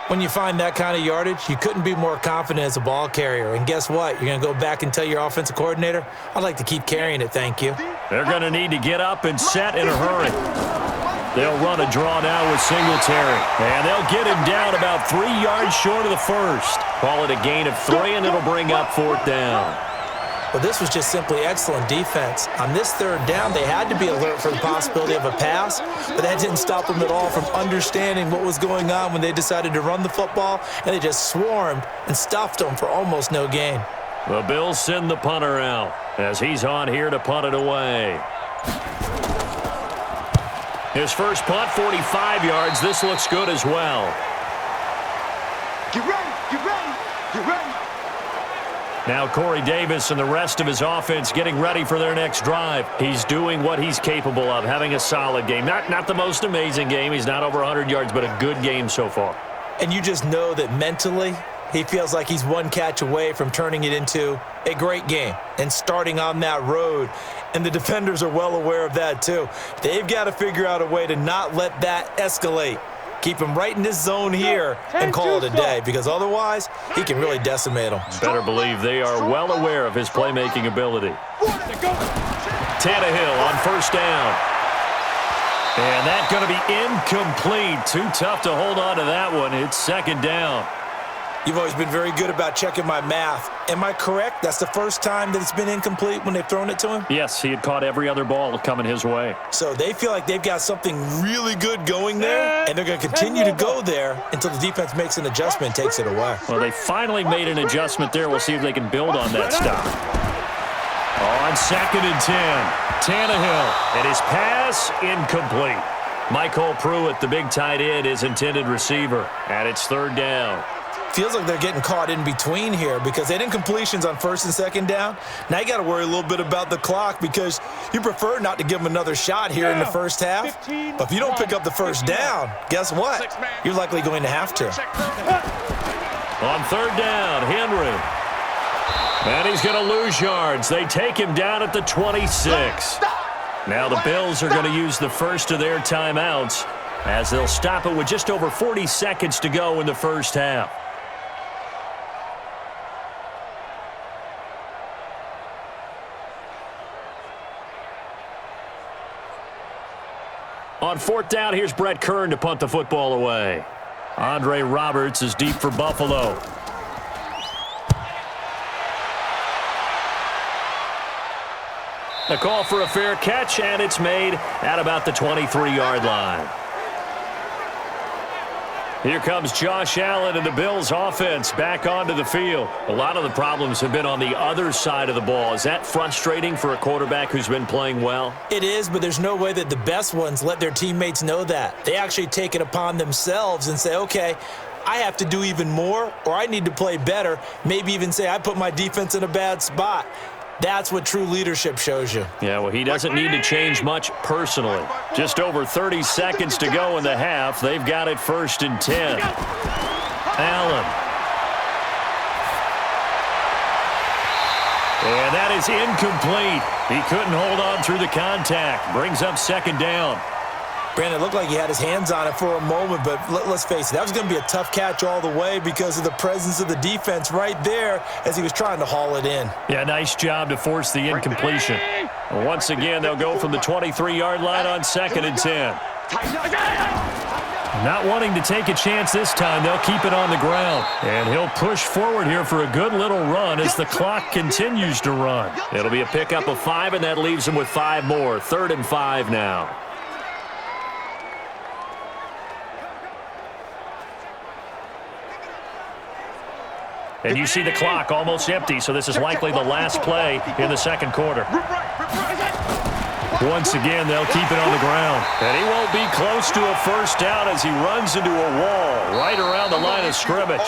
When you find that kind of yardage, you couldn't be more confident as a ball carrier. And guess what? You're going to go back and tell your offensive coordinator, I'd like to keep carrying it, thank you. They're going to need to get up and set in a hurry. They'll run a draw now with Singletary. And they'll get him down about 3 yards short of the first. Call it a gain of 3, and it'll bring up 4th down. Well, this was just simply excellent defense. On this 3rd down, they had to be alert for the possibility of a pass, but that didn't stop them at all from understanding what was going on when they decided to run the football, and they just swarmed and stuffed them for almost no gain. The Bills send the punter out as he's on here to punt it away. His first punt, 45 yards. This looks good as well. Get ready. Get ready. Get ready. Now Corey Davis and the rest of his offense getting ready for their next drive. He's doing what he's capable of, having a solid game. Not the most amazing game. He's not over 100 yards, but a good game so far. And you just know that mentally, he feels like he's one catch away from turning it into a great game and starting on that road. And the defenders are well aware of that too. They've got to figure out a way to not let that escalate. Keep him right in this zone here and call it a day, because otherwise he can really decimate them. Better believe they are well aware of his playmaking ability. Tannehill on 1st down. And that's going to be incomplete. Too tough to hold on to that one. It's 2nd down. You've always been very good about checking my math. Am I correct? That's the first time that it's been incomplete when they've thrown it to him? Yes, he had caught every other ball coming his way. So they feel like they've got something really good going there, and they're going to continue to go there until the defense makes an adjustment and takes it away. Well, they finally made an adjustment there. We'll see if they can build on that stop. On 2nd and 10, Tannehill, and his pass incomplete. Michael Pruitt, the big tight end, is intended receiver, and it's 3rd down. Feels like they're getting caught in between here because they didn't incompletions on 1st and 2nd down. Now you got to worry a little bit about the clock because you prefer not to give them another shot here in the first half. But if you don't pick up the 1st down, guess what? You're likely going to have to. On 3rd down, Henry. And he's going to lose yards. They take him down at the 26. Now the Bills are going to use the first of their timeouts as they'll stop it with just over 40 seconds to go in the first half. On 4th down, here's Brett Kern to punt the football away. Andre Roberts is deep for Buffalo. A call for a fair catch, and it's made at about the 23-yard line. Here comes Josh Allen and the Bills offense back onto the field. A lot of the problems have been on the other side of the ball. Is that frustrating for a quarterback who's been playing well? It is, but there's no way that the best ones let their teammates know that. They actually take it upon themselves and say, okay, I have to do even more, or I need to play better. Maybe even say I put my defense in a bad spot. That's what true leadership shows you. Yeah, well, he doesn't need to change much personally. Just over 30 seconds to go in the half. They've got it 1st and 10. Allen. And that is incomplete. He couldn't hold on through the contact. Brings up second down. Brandon, it looked like he had his hands on it for a moment, but let's face it, that was going to be a tough catch all the way because of the presence of the defense right there as he was trying to haul it in. Yeah, nice job to force the incompletion. Once again, they'll go from the 23-yard line on 2nd and 10. Not wanting to take a chance this time, they'll keep it on the ground. And he'll push forward here for a good little run as the clock continues to run. It'll be a pickup of 5, and that leaves him with 5 more. 3rd and 5 now. And you see the clock almost empty, so this is likely the last play in the second quarter. Once again, they'll keep it on the ground. And he won't be close to a first down as he runs into a wall right around the line of scrimmage.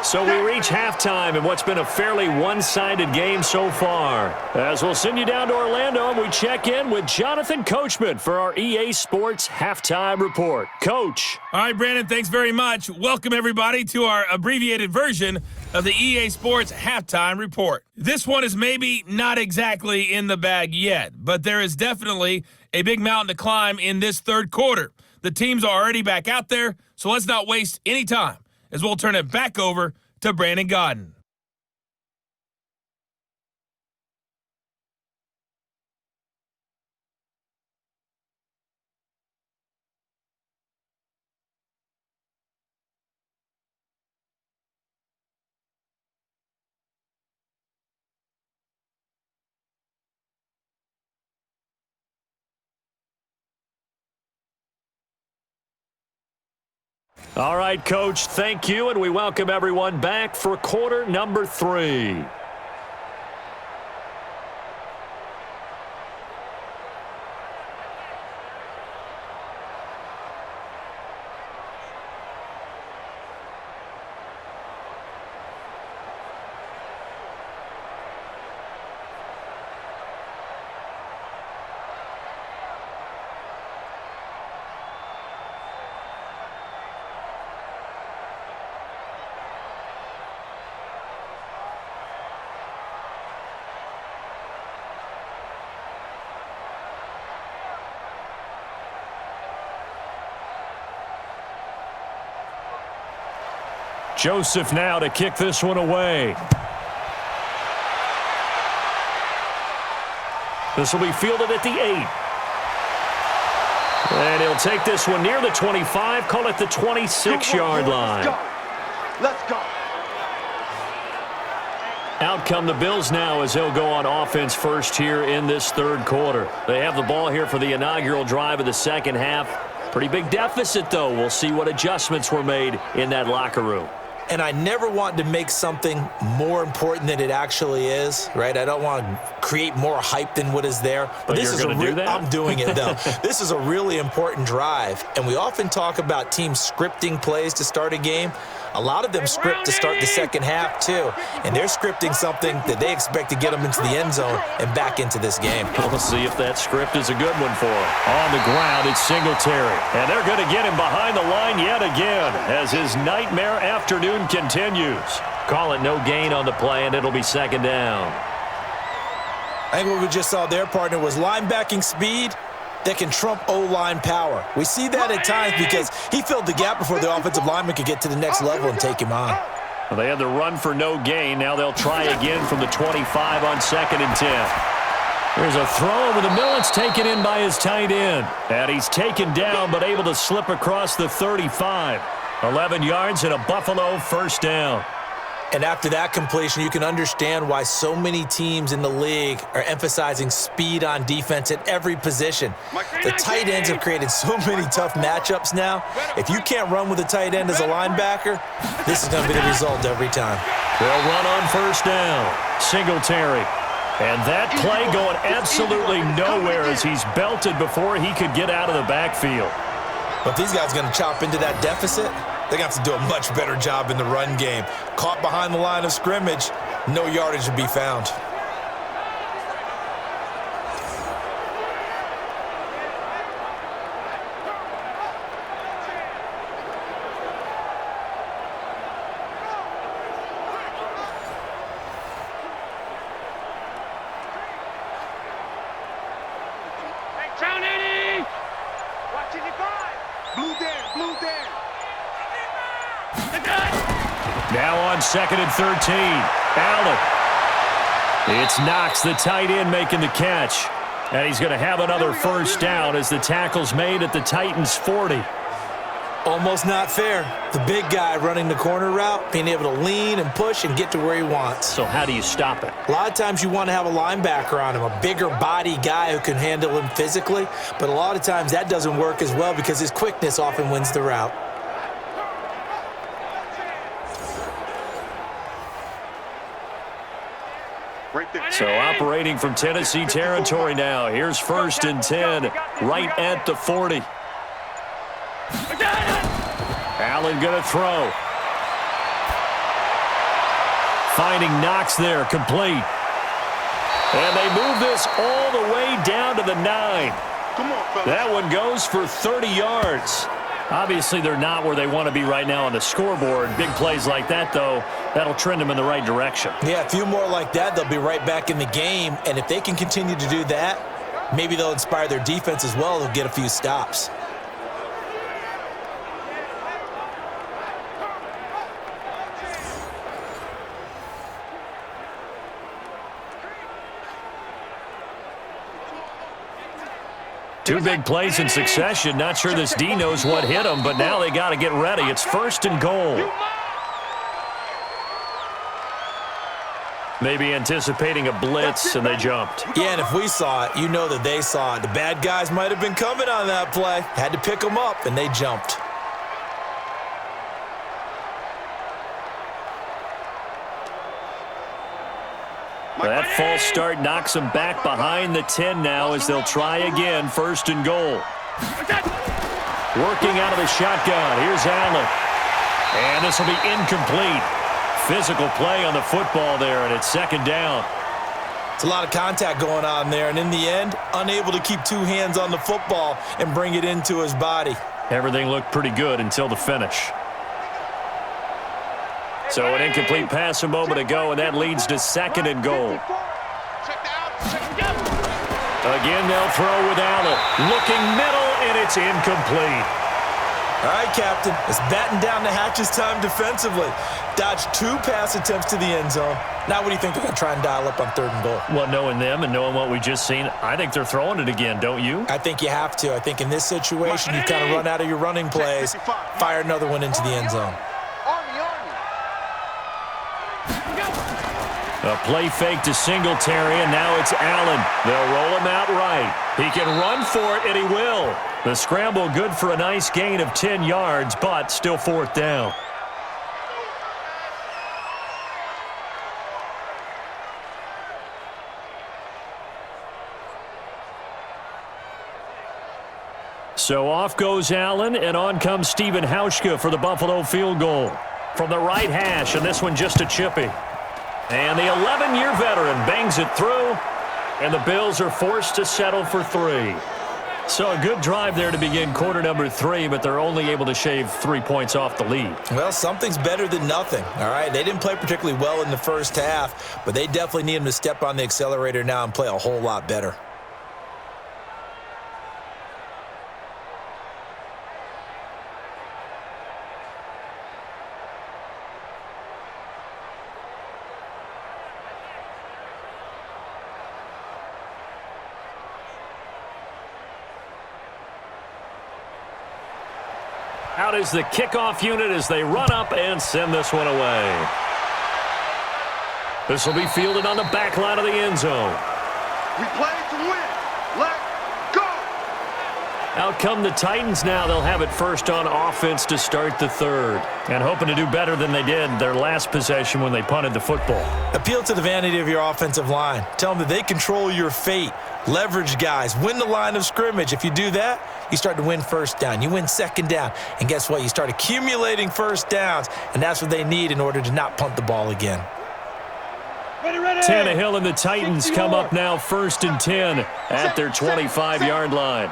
So we reach halftime in what's been a fairly one-sided game so far. As we'll send you down to Orlando, and we check in with Jonathan Coachman for our EA Sports Halftime Report. Coach. All right, Brandon, thanks very much. Welcome, everybody, to our abbreviated version of the EA Sports Halftime Report. This one is maybe not exactly in the bag yet, but there is definitely a big mountain to climb in this third quarter. The teams are already back out there, so let's not waste any time as we'll turn it back over to Brandon Godden. All right, Coach, thank you, and we welcome everyone back for quarter number 3. Joseph now to kick this one away. This will be fielded at the 8. And he'll take this one near the 25, call it the 26-yard line. Let's go. Out come the Bills now as they'll go on offense first here in this third quarter. They have the ball here for the inaugural drive of the second half. Pretty big deficit, though. We'll see what adjustments were made in that locker room. And I never want to make something more important than it actually is, right? I don't want to create more hype than what is there. But this is going to do that? I'm doing it, though. This is a really important drive. And we often talk about teams scripting plays to start a game. A lot of them script to start the second half, too. And they're scripting something that they expect to get them into the end zone and back into this game. We'll see if that script is a good one for him. On the ground, it's Singletary. And they're going to get him behind the line yet again as his nightmare afternoon continues. Call it no gain on the play, and it'll be second down. I think what we just saw there, partner, was linebacking speed that can trump O-line power. We see that at times because he filled the gap before the offensive lineman could get to the next level and take him on. Well, they had the run for no gain. Now they'll try again from the 25 on 2nd and 10. There's a throw over the middle. It's taken in by his tight end. And he's taken down but able to slip across the 35. 11 yards and a Buffalo first down. And after that completion, you can understand why so many teams in the league are emphasizing speed on defense at every position. The tight ends have created so many tough matchups now. If you can't run with a tight end as a linebacker, this is going to be the result every time. They'll run on first down. Singletary. And that play going absolutely nowhere as he's belted before he could get out of the backfield. But these guys are going to chop into that deficit. They're going to have to do a much better job in the run game. Caught behind the line of scrimmage, no yardage to be found. Watch it, blue down, blue down. Now on 2nd and 13. Allen. It's Knox, the tight end, making the catch. And he's going to have another first down as the tackle's made at the Titans' 40. Almost not fair. The big guy running the corner route, being able to lean and push and get to where he wants. So how do you stop it? A lot of times you want to have a linebacker on him, a bigger body guy who can handle him physically. But a lot of times that doesn't work as well because his quickness often wins the route. So operating from Tennessee territory now. Here's 1st and 10, right at the 40. Allen going to throw. Finding Knox there, complete. And they move this all the way down to the 9. Come on, fellas. That one goes for 30 yards. Obviously, they're not where they want to be right now on the scoreboard. Big plays like that, though, that'll trend them in the right direction. Yeah, a few more like that, they'll be right back in the game. And if they can continue to do that, maybe they'll inspire their defense as well. They'll get a few stops. Two big plays in succession. Not sure this D knows what hit him, but now they got to get ready. It's 1st and goal. Maybe anticipating a blitz, and they jumped. Yeah, and if we saw it, you know that they saw it. The bad guys might have been coming on that play. Had to pick them up, and they jumped. That false start knocks them back behind the 10 now as they'll try again. 1st and goal. Working out of the shotgun. Here's Allen. And this will be incomplete. Physical play on the football there, and it's 2nd down. It's a lot of contact going on there, and in the end, unable to keep two hands on the football and bring it into his body. Everything looked pretty good until the finish. So an incomplete pass a moment ago, and that leads to 2nd and goal. Again, they'll throw with Allen. Looking middle, and it's incomplete. All right, Captain. It's batten down the hatches time defensively. Dodged 2 pass attempts to the end zone. Now what do you think they're going to try and dial up on 3rd and goal? Well, knowing them and knowing what we just seen, I think they're throwing it again, don't you? I think you have to. I think in this situation, you kind of run out of your running plays, fire another one into the end zone. A play fake to Singletary, and now it's Allen. They'll roll him out right. He can run for it, and he will. The scramble good for a nice gain of 10 yards, but still 4th down. So off goes Allen, and on comes Stephen Hauschka for the Buffalo field goal. From the right hash, and this one just a chippy. And the 11-year veteran bangs it through, and the Bills are forced to settle for 3. So a good drive there to begin quarter number 3, but they're only able to shave 3 points off the lead. Well, something's better than nothing, all right? They didn't play particularly well in the first half, but they definitely need them to step on the accelerator now and play a whole lot better. Out is the kickoff unit as they run up and send this one away. This will be fielded on the back line of the end zone. We play to win. Let's go. Out come the Titans now. They'll have it first on offense to start the 3rd. And hoping to do better than they did their last possession when they punted the football. Appeal to the vanity of your offensive line. Tell them that they control your fate. Leverage guys. Win the line of scrimmage. If you do that, you start to win 1st down. You win 2nd down. And guess what? You start accumulating 1st downs. And that's what they need in order to not punt the ball again. Tannehill and the Titans come up now 1st and 10 at their 25-yard line.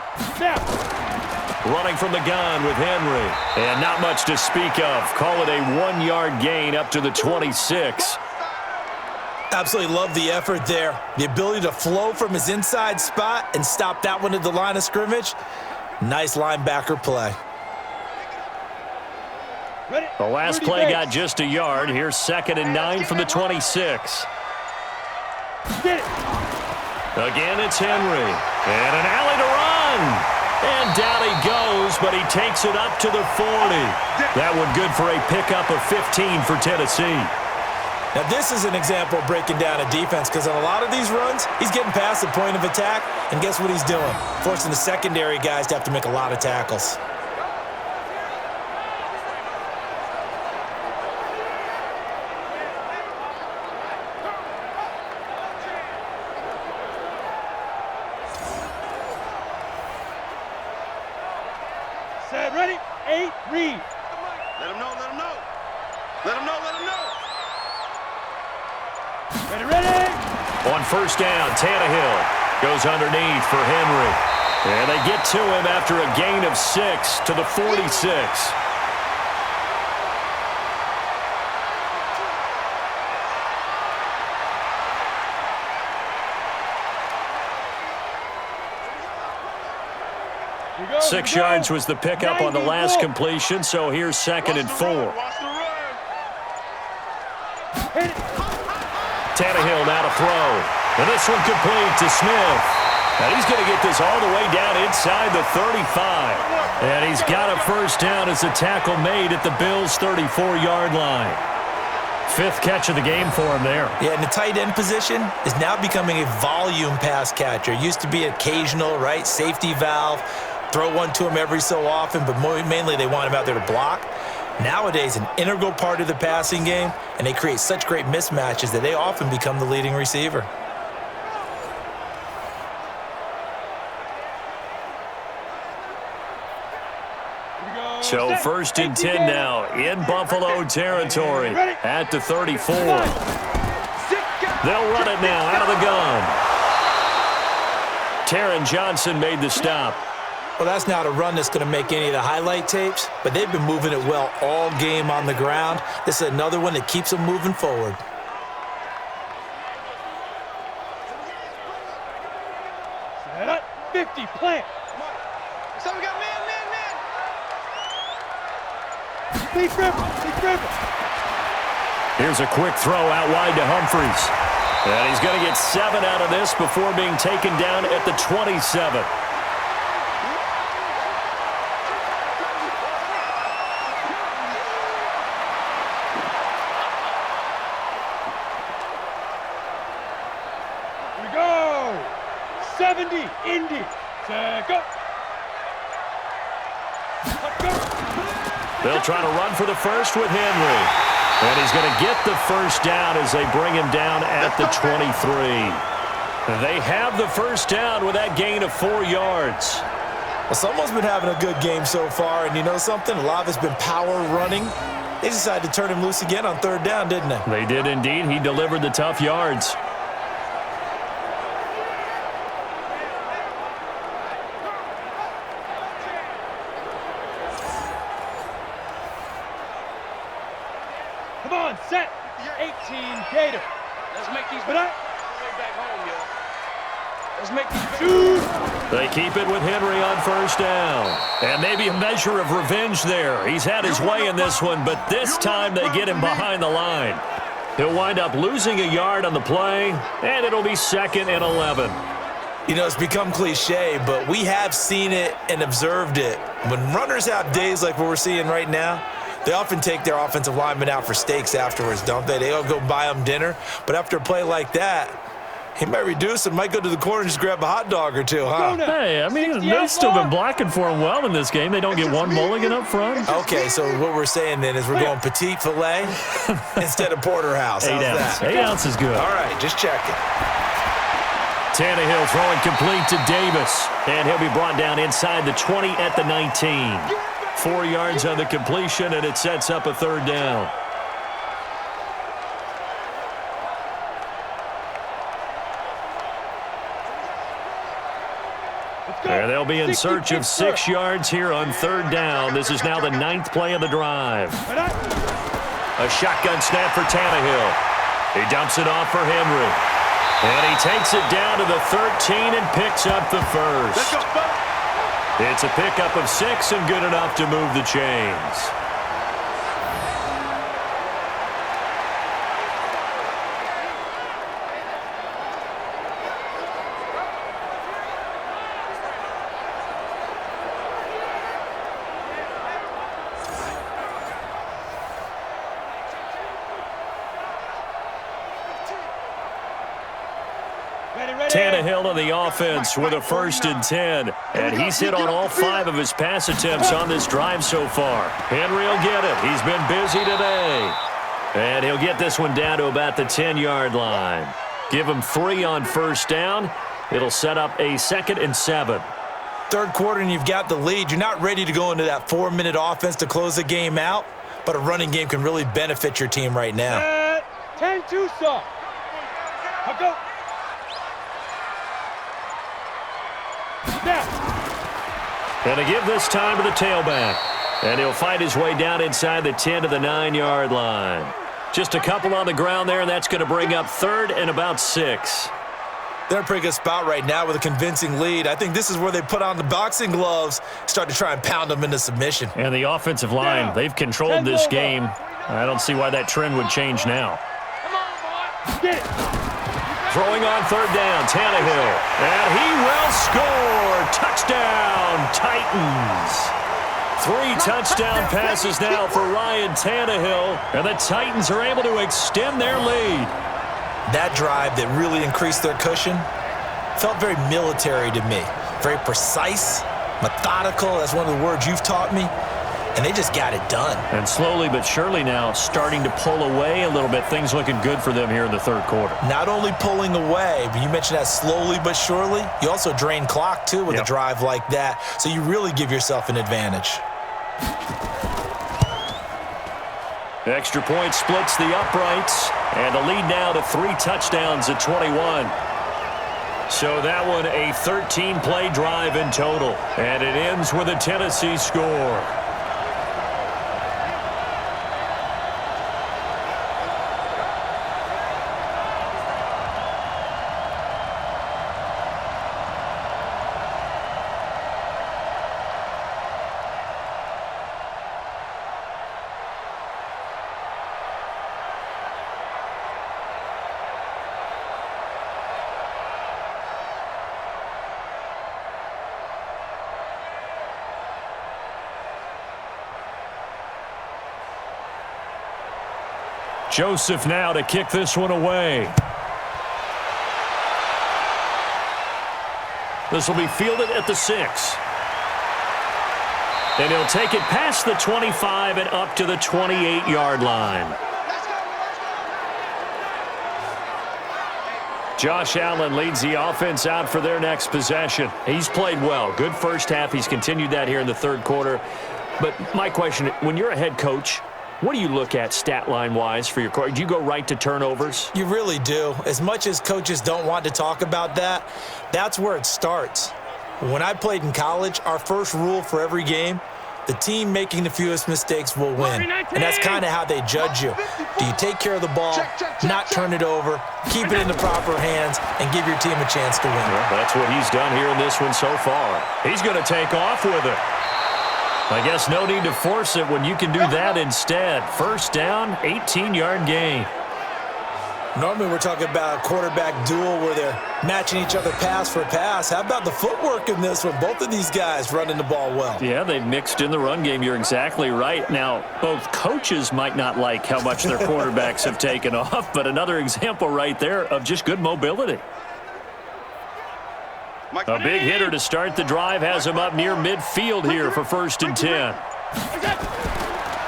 Running from the gun with Henry. And not much to speak of. Call it a 1-yard gain up to the 26. Absolutely love the effort there. The ability to flow from his inside spot and stop that one at the line of scrimmage. Nice linebacker play. The last play got just a yard. Here's 2nd and 9 from the 26. Again, it's Henry. And an alley to run. And down he goes, but he takes it up to the 40. That one good for a pickup of 15 for Tennessee. Now, this is an example of breaking down a defense because on a lot of these runs, he's getting past the point of attack, and guess what he's doing? Forcing the secondary guys to have to make a lot of tackles. Set, ready, 8, read. Let him know, let him know. Let him know, let him know. Ready, ready. On 1st down, Tannehill goes underneath for Henry. And they get to him after a gain of 6 to the 46. Here we go, 6 here we go. yards was the pickup on the last completion, so here's 2nd and 4. Watch the run. Hit it. Tannehill now to throw. And this one complete to Smith. And he's going to get this all the way down inside the 35. And he's got a 1st down as the tackle made at the Bills' 34-yard line. 5th catch of the game for him there. Yeah, and the tight end position is now becoming a volume pass catcher. Used to be occasional, right? Safety valve. Throw one to him every so often, but mainly they want him out there to block. Nowadays, an integral part of the passing game, and they create such great mismatches that they often become the leading receiver. So 1st and 10 now in Buffalo territory at the 34. They'll run it now out of the gun. Taron Johnson made the stop. Well, that's not a run that's going to make any of the highlight tapes, but they've been moving it well all game on the ground. This is another one that keeps them moving forward. Set up, 50, plant. So we got man. Big river, big river. Here's a quick throw out wide to Humphries. And he's going to get 7 out of this before being taken down at the 27. Here we go. 70, Indy. Set, go. Let's go. They'll try to run for the 1st with Henry. And he's going to get the 1st down as they bring him down at the 23. They have the 1st down with that gain of 4 yards. Well, someone's been having a good game so far, and you know something? A lot of it's been power running. They decided to turn him loose again on 3rd down, didn't they? They did indeed. He delivered the tough yards. Come on, set. 18, Gator. Let's make these But I... way back home, yo. Let's make these Shoot. They keep it with Henry on 1st down. And maybe a measure of revenge there. He's had his way in this one, but this time they get him behind the line. He'll wind up losing a yard on the play, and it'll be 2nd and 11. You know, it's become cliche, but we have seen it and observed it. When runners have days like what we're seeing right now, they often take their offensive linemen out for steaks afterwards, don't they? They all go buy them dinner. But after a play like that, he might reduce and might go to the corner and just grab a hot dog or two, huh? Hey, I mean, they've still been blocking for him well in this game. They don't get one mulligan up front. Okay, so what we're saying then is we're going petite filet instead of porterhouse. 8 How's ounce. that? 8 ounce is good. All right, just checking. Tannehill throwing complete to Davis. And he'll be brought down inside the 20 at the 19. 4 yards on the completion, and it sets up a 3rd down. And they'll be in search of 6 yards here on 3rd down. This is now the 9th play of the drive. A shotgun snap for Tannehill. He dumps it off for Henry. And he takes it down to the 13 and picks up the first. Let's go, fellas. It's a pickup of 6 and good enough to move the chains. Tannehill on the offense with a 1st and 10. And he's hit on all 5 of his pass attempts on this drive so far. Henry will get it. He's been busy today. And he'll get this one down to about the 10-yard line. Give him 3 on 1st down. It'll set up a 2nd and 7. Third quarter and you've got the lead. You're not ready to go into that 4-minute offense to close the game out, but a running game can really benefit your team right now. 10-2, sir. I'll go. Going to give this time to the tailback. And he'll fight his way down inside the 10 to the 9-yard line. Just a couple on the ground there, and that's going to bring up 3rd and about 6. They're in a pretty good spot right now with a convincing lead. I think this is where they put on the boxing gloves, start to try and pound them into submission. And the offensive line, they've controlled this game. I don't see why that trend would change now. Come on, boy. Get it. Throwing on 3rd down, Tannehill. And he will score. Touchdown, Titans. 3 touchdown passes now for Ryan Tannehill. And the Titans are able to extend their lead. That drive that really increased their cushion felt very military to me. Very precise, methodical. That's one of the words you've taught me. And they just got it done. And slowly but surely now starting to pull away a little bit. Things looking good for them here in the 3rd quarter. Not only pulling away, but you mentioned that slowly but surely. You also drain clock, too, with a drive like that. So you really give yourself an advantage. Extra point splits the uprights. And the lead now to 3 touchdowns at 21. So that one a 13-play drive in total. And it ends with a Tennessee score. Joseph now to kick this one away. This will be fielded at the 6. And he'll take it past the 25 and up to the 28-yard line. Josh Allen leads the offense out for their next possession. He's played well. Good first half. He's continued that here in the 3rd quarter. But my question, when you're a head coach, what do you look at stat line-wise for your coach? Do you go right to turnovers? You really do. As much as coaches don't want to talk about that, that's where it starts. When I played in college, our first rule for every game, the team making the fewest mistakes will win. And that's kind of how they judge you. Do you take care of the ball, not turn it over, keep it in the proper hands, and give your team a chance to win? Well, that's what he's done here in this one so far. He's going to take off with it. I guess no need to force it when you can do that instead. First down, 18-yard gain. Normally we're talking about a quarterback duel where they're matching each other pass for pass. How about the footwork in this one? Both of these guys running the ball well. Yeah, they've mixed in the run game. You're exactly right. Now, both coaches might not like how much their quarterbacks have taken off, but another example right there of just good mobility. A big hitter to start the drive has him up near midfield here for 1st and 10.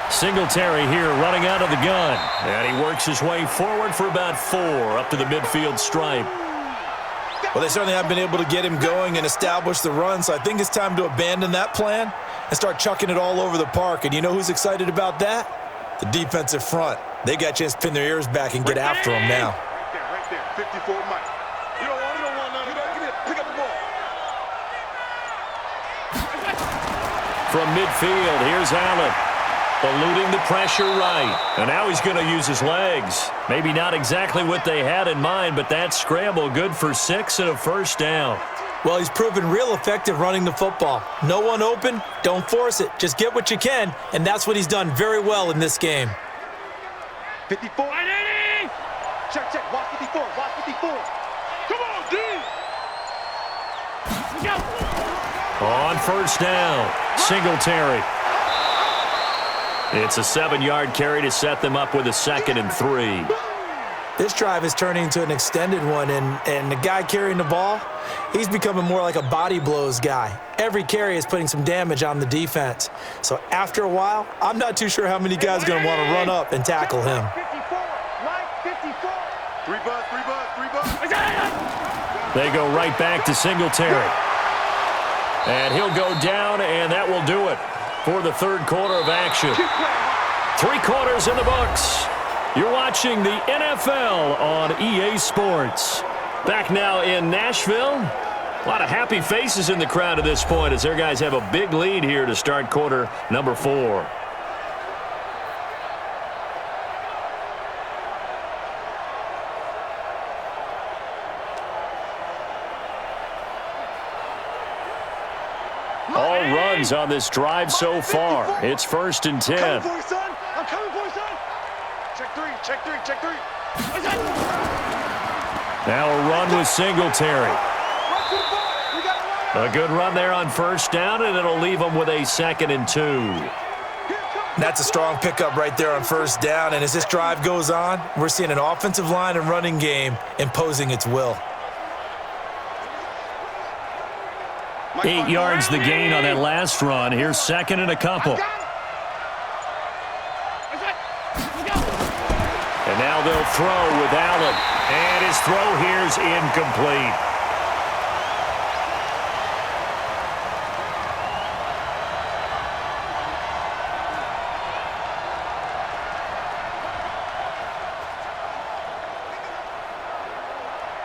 Singletary here running out of the gun. And he works his way forward for about 4 up to the midfield stripe. Well, they certainly have been able to get him going and establish the run, so I think it's time to abandon that plan and start chucking it all over the park. And you know who's excited about that? The defensive front. They got a chance to pin their ears back and get after him now. Right there, 54 Mike. You don't want none. Give it. Pick up the ball. From midfield, here's Allen. eluding the pressure right. And now he's going to use his legs. Maybe not exactly what they had in mind, but that scramble good for 6 and a first down. Well, he's proven real effective running the football. No one open, don't force it. Just get what you can, and that's what he's done very well in this game. 54. Check, check. Watch 54. Watch 54. Come on, D. On first down, Singletary. It's a 7-yard carry to set them up with a 2nd and 3. This drive is turning into an extended one, and the guy carrying the ball, he's becoming more like a body blows guy. Every carry is putting some damage on the defense. So after a while, I'm not too sure how many guys are going to want to run up and tackle him. 54. Mike, 54. 3 bucks, 3 bucks, 3 bucks. They go right back to Singletary. And he'll go down, and that will do it for the third quarter of action. 3 quarters in the books. You're watching the NFL on EA Sports. Back now in Nashville. A lot of happy faces in the crowd at this point as their guys have a big lead here to start quarter number 4. All runs on this drive so far. It's 1st and 10. Coming for you, son. I'm coming for you, son. Check 3, check 3, check 3. Now a run with Singletary. A good run there on first down, and it'll leave them with a 2nd and 2. That's a strong pickup right there on first down, and as this drive goes on, we're seeing an offensive line and running game imposing its will. 8 yards the gain on that last run. Here's 2nd and a couple. And now they'll throw with Allen. And his throw here's incomplete.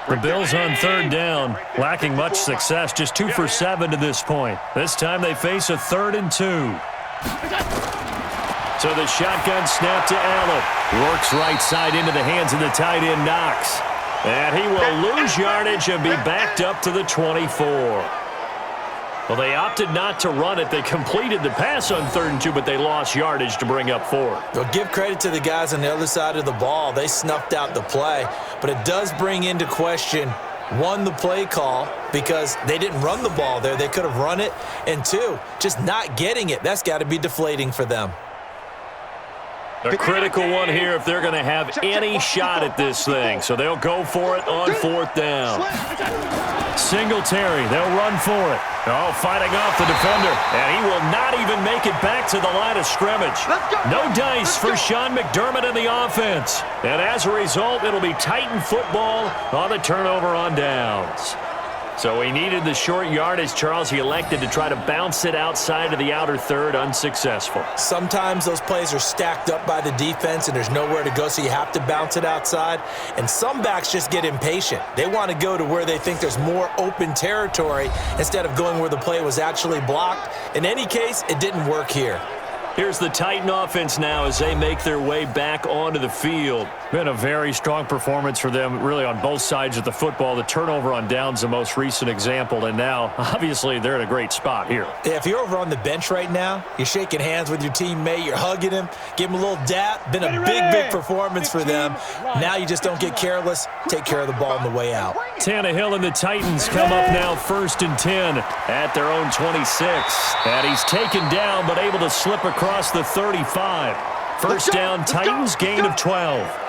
The Bills on 3rd down, lacking much success, just 2 for 7 to this point. This time they face a 3rd and 2. So the shotgun snap to Allen. Works right side into the hands of the tight end Knox. And he will lose yardage and be backed up to the 24. Well, they opted not to run it. They completed the pass on 3rd and 2, but they lost yardage to bring up 4. Well, give credit to the guys on the other side of the ball. They snuffed out the play, but it does bring into question, 1, the play call, because they didn't run the ball there. They could have run it, and 2, just not getting it. That's got to be deflating for them. A critical one here if they're going to have any shot at this thing. So they'll go for it on 4th down. Singletary, they'll run for it. Oh, fighting off the defender. And he will not even make it back to the line of scrimmage. No dice for Sean McDermott in the offense. And as a result, it'll be Titan football on the turnover on downs. So he needed the short yardage, Charles. He elected to try to bounce it outside of the outer third, unsuccessful. Sometimes those plays are stacked up by the defense and there's nowhere to go, so you have to bounce it outside. And some backs just get impatient. They want to go to where they think there's more open territory instead of going where the play was actually blocked. In any case, it didn't work here. Here's the Titan offense now as they make their way back onto the field. Been a very strong performance for them, really, on both sides of the football. The turnover on downs, the most recent example, and now, obviously, they're in a great spot here. Yeah, if you're over on the bench right now, you're shaking hands with your teammate, you're hugging him, give him a little dap. Been a big performance for them. Now you just don't get careless. Take care of the ball on the way out. Tannehill and the Titans come up now 1st and 10 at their own 26. And he's taken down, but able to slip across the 35. First down, Titans, gain of 12.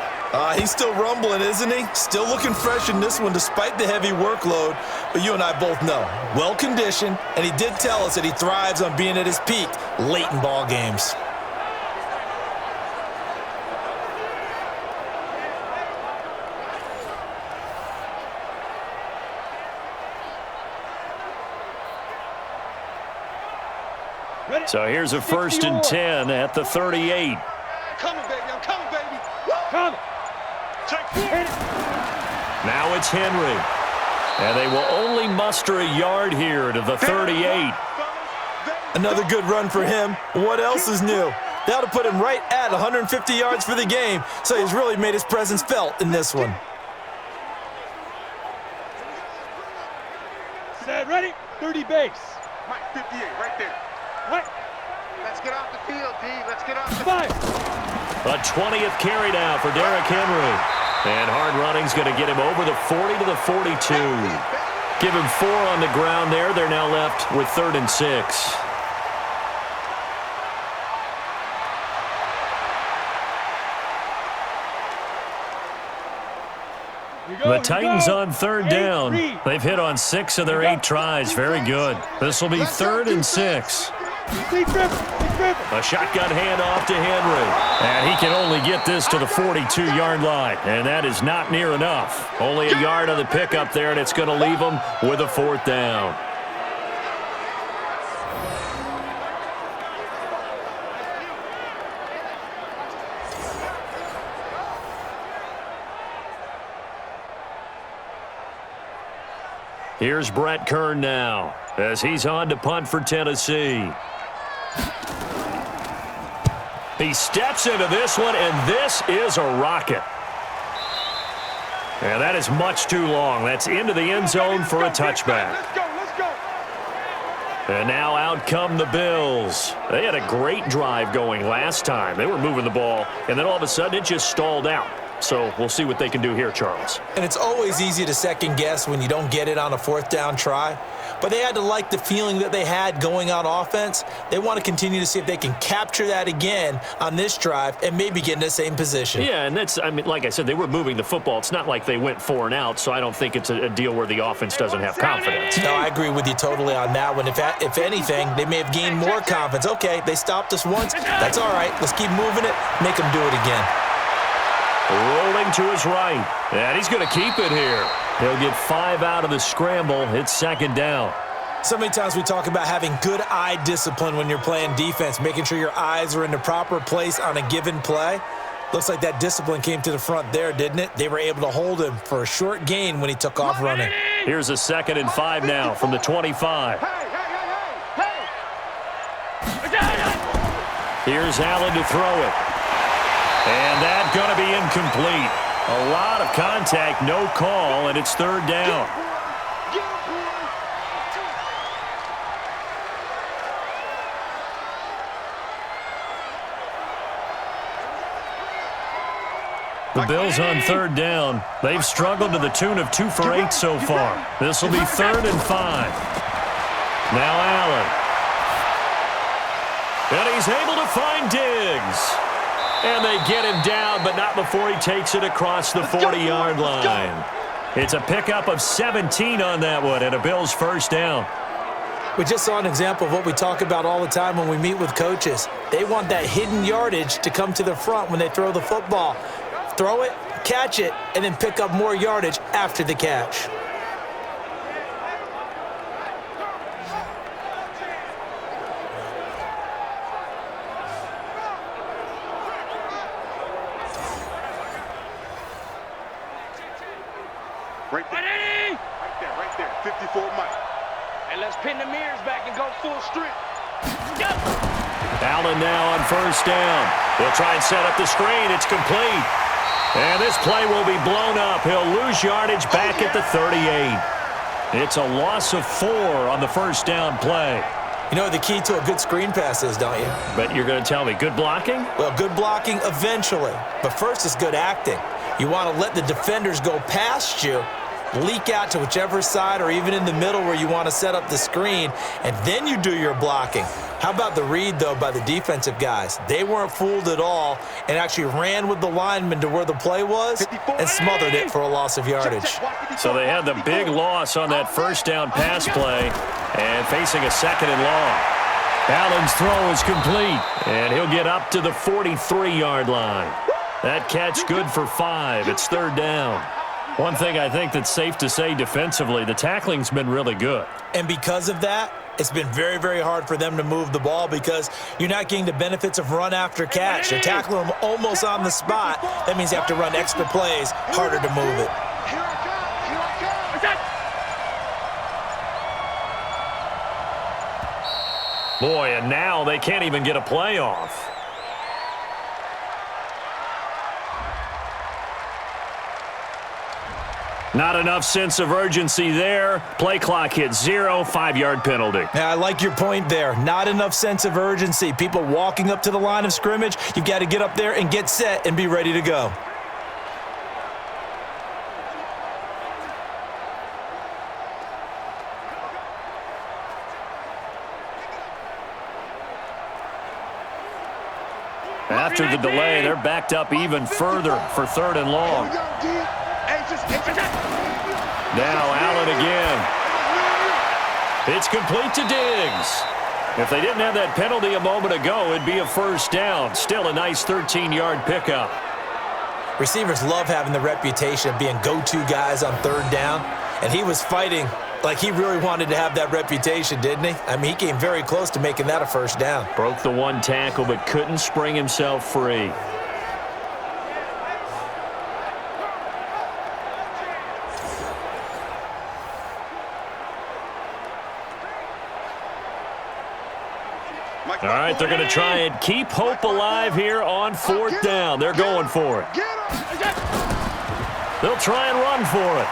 He's still rumbling, isn't he? Still looking fresh in this one despite the heavy workload. But you and I both know, well-conditioned, and he did tell us that he thrives on being at his peak late in ball games. So here's a 1st and 10 at the 38. Coming, baby. I'm coming, baby. Coming. Now it's Henry. And they will only muster a yard here to the 38. Another good run for him. What else is new? That would have put him right at 150 yards for the game, so he's really made his presence felt in this one. Set, ready? 30 base. Mike, 58, right there. What? Let's get off the field, D. Let's get off the Five. A 20th carry now for Derrick Henry. And hard running's going to get him over the 40 to the 42. Give him 4 on the ground there. They're now left with 3rd and 6. The Titans on 3rd down. They've hit on 6 of their 8 tries. Very good. This will be 3rd and 6. A shotgun handoff to Henry. And he can only get this to the 42-yard line. And that is not near enough. Only a yard on the pickup there, and it's going to leave him with a 4th down. Here's Brett Kern now as he's on to punt for Tennessee. He steps into this one, and this is a rocket. And that is much too long. That's into the end zone for a touchback. Let's go. And now out come the Bills. They had a great drive going last time. They were moving the ball, and then all of a sudden it just stalled out. So we'll see what they can do here, Charles. And it's always easy to second guess when you don't get it on a 4th down try. But they had to like the feeling that they had going on offense. They want to continue to see if they can capture that again on this drive and maybe get in the same position. Yeah, and that's, I mean, like I said, they were moving the football. It's not like they went 4 and out, so I don't think it's a deal where the offense doesn't have confidence. No, I agree with you totally on that one. If anything, they may have gained more confidence. Okay, they stopped us once. That's all right. Let's keep moving it. Make them do it again. Rolling to his right. And he's going to keep it here. He'll get 5 out of the scramble. It's 2nd down. So many times we talk about having good eye discipline when you're playing defense, making sure your eyes are in the proper place on a given play. Looks like that discipline came to the front there, didn't it? They were able to hold him for a short gain when he took off running. Here's a 2nd and 5 now from the 25. Here's Allen to throw it. And that's going to be incomplete. A lot of contact, no call, and it's 3rd down. The Bills on 3rd down. They've struggled to the tune of 2 for 8 so far. This will be 3rd and 5. Now Allen. And he's able to find Diggs. And they get him down, but not before he takes it across the 40-yard line. It's a pickup of 17 on that one, and a Bills 1st down. We just saw an example of what we talk about all the time when we meet with coaches. They want that hidden yardage to come to the front when they throw the football. Throw it, catch it, and then pick up more yardage after the catch. Right there. 54 Mike. And let's pin the mirrors back and go full strip. Allen now on 1st down. They'll try and set up the screen. It's complete. And this play will be blown up. He'll lose yardage back at the 38. It's a loss of 4 on the 1st down play. You know what the key to a good screen pass is, don't you? But you're going to tell me, good blocking? Well, good blocking eventually. But first is good acting. You want to let the defenders go past you, leak out to whichever side or even in the middle where you want to set up the screen, and then you do your blocking. How about the read, though, by the defensive guys? They weren't fooled at all and actually ran with the lineman to where the play was and smothered it for a loss of yardage. So they had the big loss on that 1st down pass play and facing a 2nd and long. Allen's throw is complete, and he'll get up to the 43-yard line. That catch good for 5. It's 3rd down. One thing I think that's safe to say defensively, the tackling's been really good. And because of that, it's been very, very hard for them to move the ball because you're not getting the benefits of run after catch. You're tackling them almost on the spot. That means you have to run extra plays, harder to move it. Boy, and now they can't even get a play off. Not enough sense of urgency there. Play clock hits 0, 5-yard penalty. Yeah, I like your point there. Not enough sense of urgency. People walking up to the line of scrimmage, you've got to get up there and get set and be ready to go. After the delay, they're backed up even further for 3rd and long. Now Allen again. It's complete to Diggs. If they didn't have that penalty a moment ago, it'd be a 1st down. Still a nice 13-yard pickup. Receivers love having the reputation of being go-to guys on 3rd down, and he was fighting like he really wanted to have that reputation, didn't he? I mean, he came very close to making that a 1st down. Broke the 1 tackle, but couldn't spring himself free. All right, they're going to try and keep hope alive here on 4th down. They're going for it. They'll try and run for it.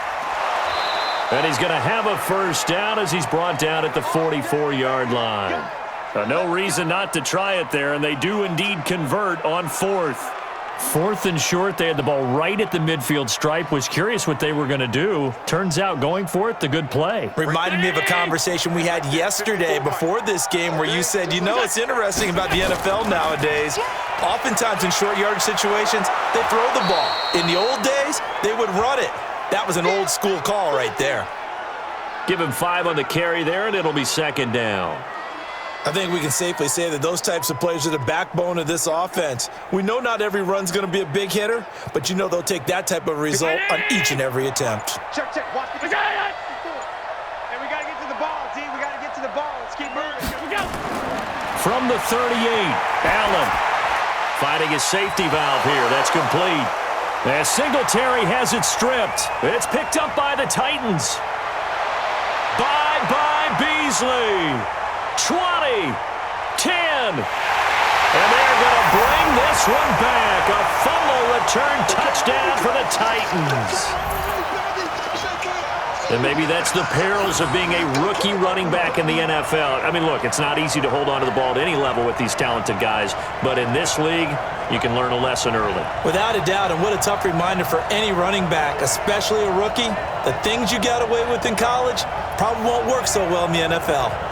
And he's going to have a 1st down as he's brought down at the 44-yard line. No reason not to try it there, and they do indeed convert on 4th. 4th and short, they had the ball right at the midfield stripe. Was curious what they were going to do. Turns out going for it, the good play. Reminded me of a conversation we had yesterday before this game where you said, you know, it's interesting about the NFL nowadays. Oftentimes in short yardage situations, they throw the ball. In the old days, they would run it. That was an old school call right there. Give him 5 on the carry there, and it'll be 2nd down. I think we can safely say that those types of plays are the backbone of this offense. We know not every run's going to be a big hitter, but you know they'll take that type of result on each and every attempt. Check. Watch the and we got to get to the ball, D. We got to get to the ball. Let's keep moving. Here we go. From the 38, Allen finding his safety valve here. That's complete. As Singletary has it stripped. It's picked up by the Titans. Bye-bye, Beasley. 20, 10, and they're going to bring this one back. A fumble return touchdown for the Titans. And maybe that's the perils of being a rookie running back in the NFL. I mean, look, it's not easy to hold on to the ball at any level with these talented guys, but in this league, you can learn a lesson early. Without a doubt, and what a tough reminder for any running back, especially a rookie. The things you got away with in college probably won't work so well in the NFL.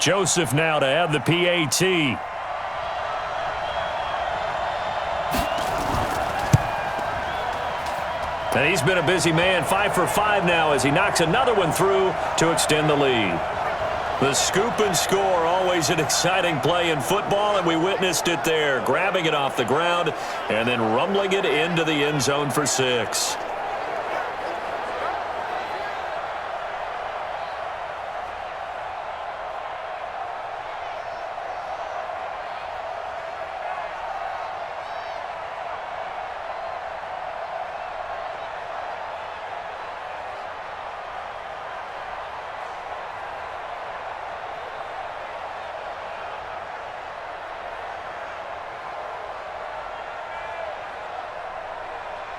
Joseph now to add the PAT. And he's been a busy man, 5 for 5 now as he knocks another one through to extend the lead. The scoop and score, always an exciting play in football, and we witnessed it there, grabbing it off the ground and then rumbling it into the end zone for 6.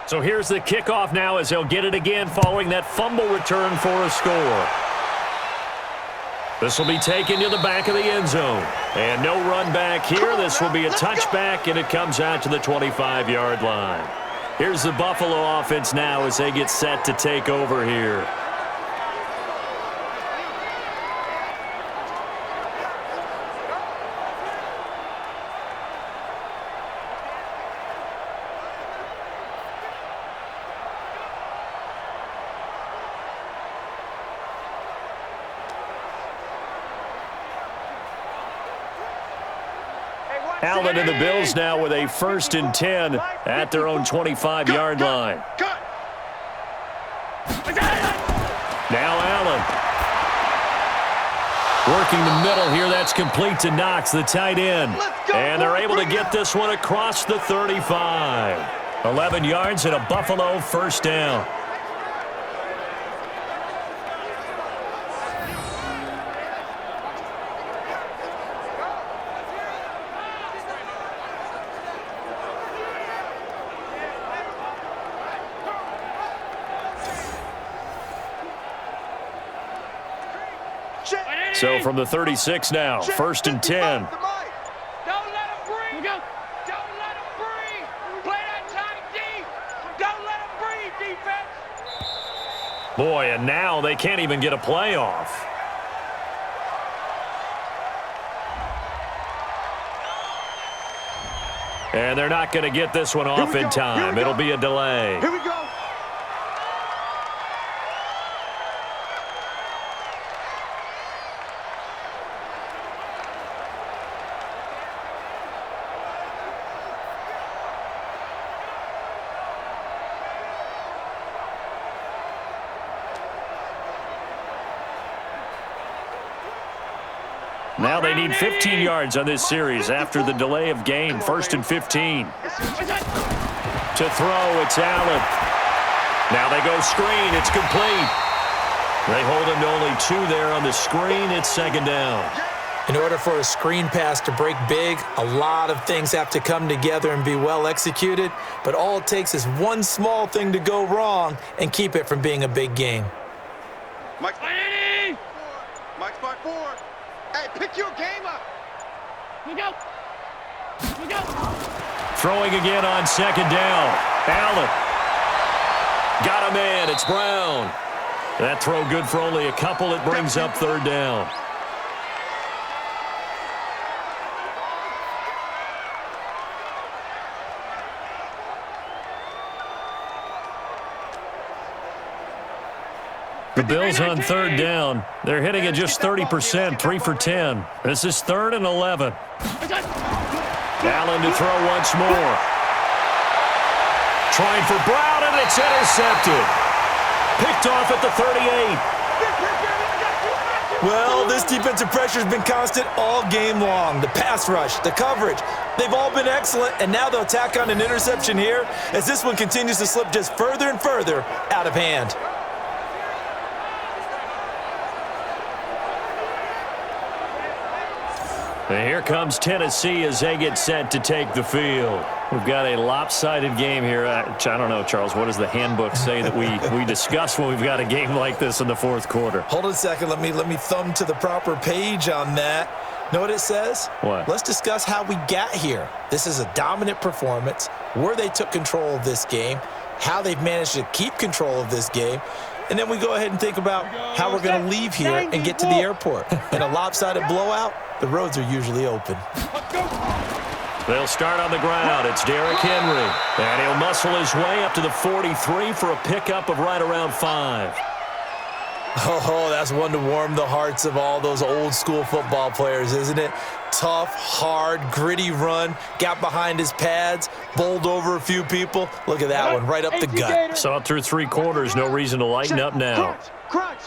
So here's the kickoff now as they'll get it again following that fumble return for a score. This will be taken to the back of the end zone. And no run back here. This will be a touchback, and it comes out to the 25-yard line. Here's the Buffalo offense now as they get set to take over here. Allen and the Bills now with a 1st and 10 at their own 25-yard line. Cut. Now Allen. Working the middle here. That's complete to Knox, the tight end. And they're able to get this one across the 35. 11 yards and a Buffalo first down. So from the 36 now, 1st and 10. Don't let him breathe. Don't let him breathe. Play that tight deep. Don't let him breathe, defense. Boy, and now they can't even get a play off. And they're not going to get this one off in time. It'll be a delay. Here we go. Now they need 15 yards on this series after the delay of game. 1st and 15. To throw, it's Allen. Now they go screen. It's complete. They hold him to only 2 there on the screen. It's 2nd down. In order for a screen pass to break big, a lot of things have to come together and be well executed. But all it takes is one small thing to go wrong and keep it from being a big game. Mike's 5-4. Hey, pick your game up. We go. Throwing again on 2nd down. Allen. Got him in. It's Brown. That throw good for only a couple. It brings up 3rd down. The Bills on 3rd down. They're hitting at just 30%, 3 for 10. This is 3rd and 11. Allen to throw once more. Trying for Brown, and it's intercepted. Picked off at the 38. Well, this defensive pressure has been constant all game long. The pass rush, the coverage, they've all been excellent, and now they'll tack on an interception here as this one continues to slip just further and further out of hand. And here comes Tennessee as they get set to take the field. We've got a lopsided game here. I don't know, Charles, what does the handbook say that we discuss when we've got a game like this in the 4th quarter? Hold on a second. Let me thumb to the proper page on that. Know what it says? What? Let's discuss how we got here. This is a dominant performance, where they took control of this game, how they've managed to keep control of this game, and then we go ahead and think about how we're going to leave here and get to the airport. In a lopsided blowout, the roads are usually open. They'll start on the ground. It's Derrick Henry. And he'll muscle his way up to the 43 for a pickup of right around 5. Oh, that's one to warm the hearts of all those old school football players, isn't it? Tough, hard, gritty run. Got behind his pads, bowled over a few people. Look at that one, right up the gut. Saw it through 3 quarters. No reason to lighten up now. Crunch.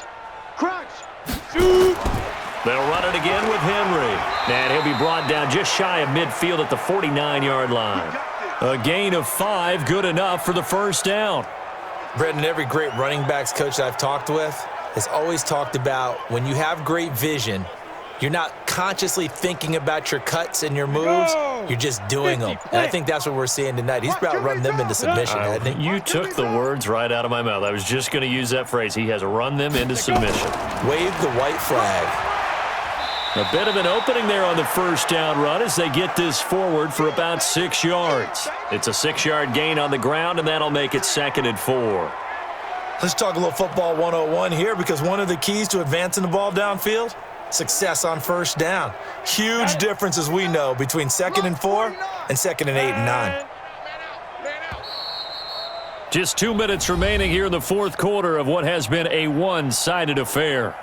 They'll run it again with Henry. And he'll be brought down just shy of midfield at the 49-yard line. A gain of 5, good enough for the first down. Brendan, every great running backs coach I've talked with has always talked about when you have great vision, you're not consciously thinking about your cuts and your moves. You're just doing them. And I think that's what we're seeing tonight. He's about run them into submission, hasn't he? You took the words right out of my mouth. I was just going to use that phrase. He has run them into submission. Wave the white flag. A bit of an opening there on the first down run as they get this forward for about 6 yards. It's a 6-yard gain on the ground, and that'll make it 2nd and 4. Let's talk a little football 101 here, because one of the keys to advancing the ball downfield, success on first down. Huge difference, as we know, between 2nd and 4 and 2nd and 8 and 9. Just 2 minutes remaining here in the 4th quarter of what has been a one-sided affair.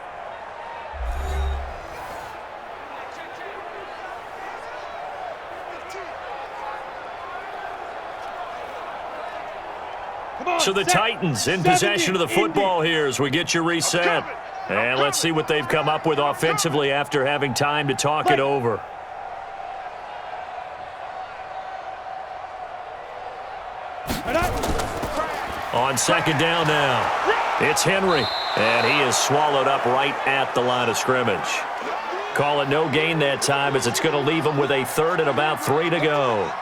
So the Titans in possession of the football here as we get you reset. And let's see what they've come up with offensively after having time to talk it over. On second down now, it's Henry, and he is swallowed up right at the line of scrimmage. Call it no gain that time as it's going to leave him with a third and about 3 to go.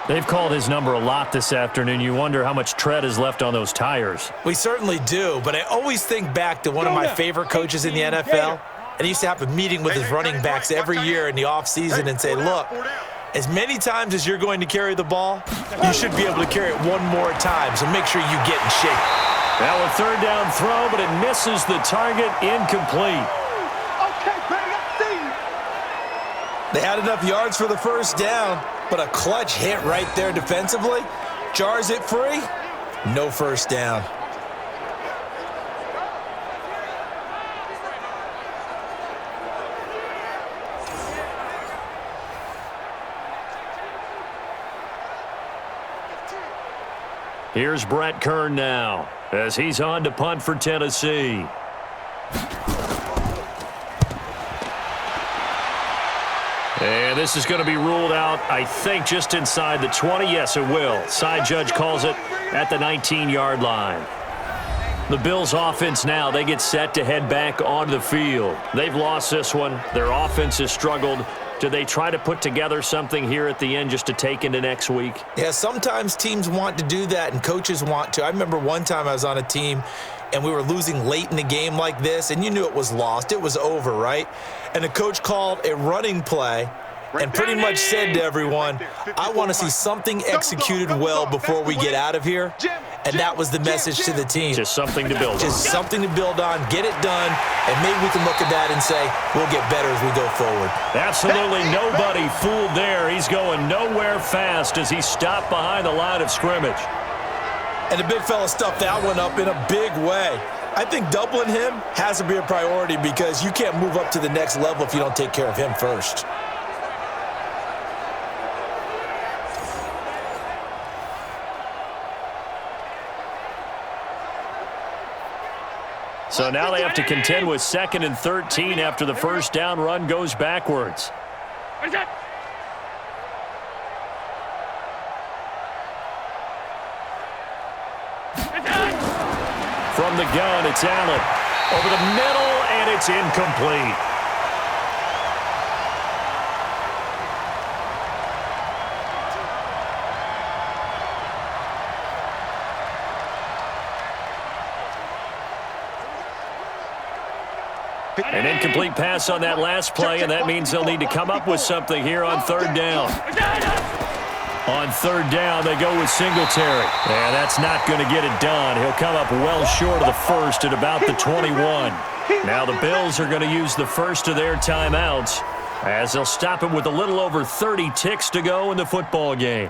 They've called his number a lot this afternoon. You wonder how much tread is left on those tires. We certainly do, but I always think back to one of my favorite coaches in the NFL, and he used to have a meeting with his running backs every year in the offseason and say, look, as many times as you're going to carry the ball, you should be able to carry it one more time, so make sure you get in shape. Now a third down throw, but it misses the target, incomplete. They had enough yards for the first down, but a clutch hit right there defensively. Jars it free, no first down. Here's Brett Kern now as he's on to punt for Tennessee. And this is going to be ruled out, I think, just inside the 20. Yes, it will. Side judge calls it at the 19-yard line. The Bills' offense now, they get set to head back onto the field. They've lost this one. Their offense has struggled. Do they try to put together something here at the end just to take into next week? Yeah, sometimes teams want to do that and coaches want to. I remember one time I was on a team and we were losing late in the game like this, and you knew it was lost. It was over, right? And the coach called a running play and pretty much said to everyone, I want to see something executed well before we get out of here. And that was the message to the team. Just something to build on. Just something to build on, get it done, and maybe we can look at that and say, we'll get better as we go forward. Absolutely nobody fooled there. He's going nowhere fast as he stopped behind the line of scrimmage. And the big fella stuffed that one up in a big way. I think doubling him has to be a priority because you can't move up to the next level if you don't take care of him first. So now they have to contend with 2nd and 13 after the first down run goes backwards. From the gun, it's Allen. Over the middle, and it's incomplete. An incomplete pass on that last play, and that means they'll need to come up with something here on third down. On third down, they go with Singletary. And that's not going to get it done. He'll come up well short of the first at about the 21. Now the Bills are going to use the first of their timeouts as they'll stop him with a little over 30 ticks to go in the football game.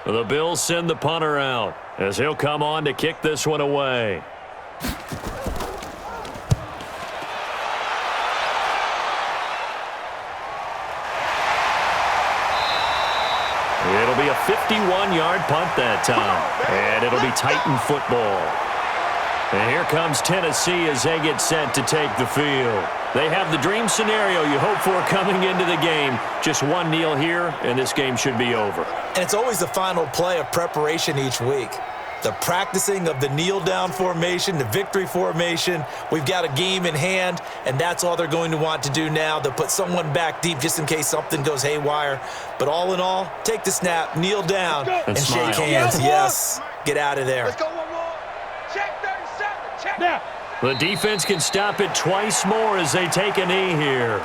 The Bills send the punter out as he'll come on to kick this one away. It'll be a 51-yard punt that time, and it'll be Titan football. And here comes Tennessee as they get set to take the field. They have the dream scenario you hope for coming into the game. Just one kneel here, and this game should be over. And it's always the final play of preparation each week. The practicing of the kneel-down formation, the victory formation. We've got a game in hand, and that's all they're going to want to do now. They'll put someone back deep just in case something goes haywire. But all in all, take the snap, kneel down, and shake hands. Yes, get out of there. Let's go one more. Check 37. Check. Now. The defense can stop it twice more as they take a knee here.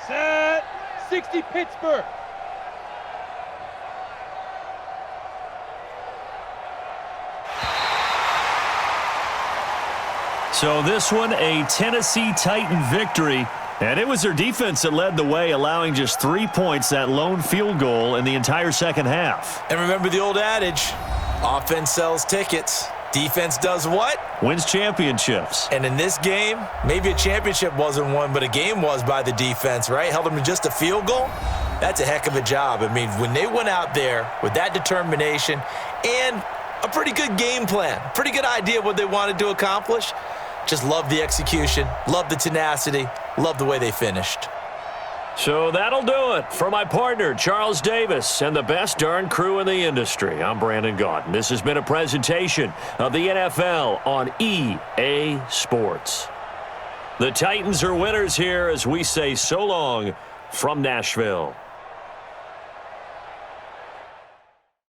Set. 60 Pittsburgh. So this one, a Tennessee Titan victory. And it was their defense that led the way, allowing just 3 points, that lone field goal in the entire second half. And remember the old adage, offense sells tickets. Defense does what? Wins championships. And in this game, maybe a championship wasn't won, but a game was by the defense, right? Held them to just a field goal. That's a heck of a job. I mean, when they went out there with that determination and a pretty good game plan, pretty good idea what they wanted to accomplish, just love the execution, love the tenacity, love the way they finished. So that'll do it for my partner, Charles Davis, and the best darn crew in the industry. I'm Brandon Gaudin. This has been a presentation of the NFL on EA Sports. The Titans are winners here as we say so long from Nashville.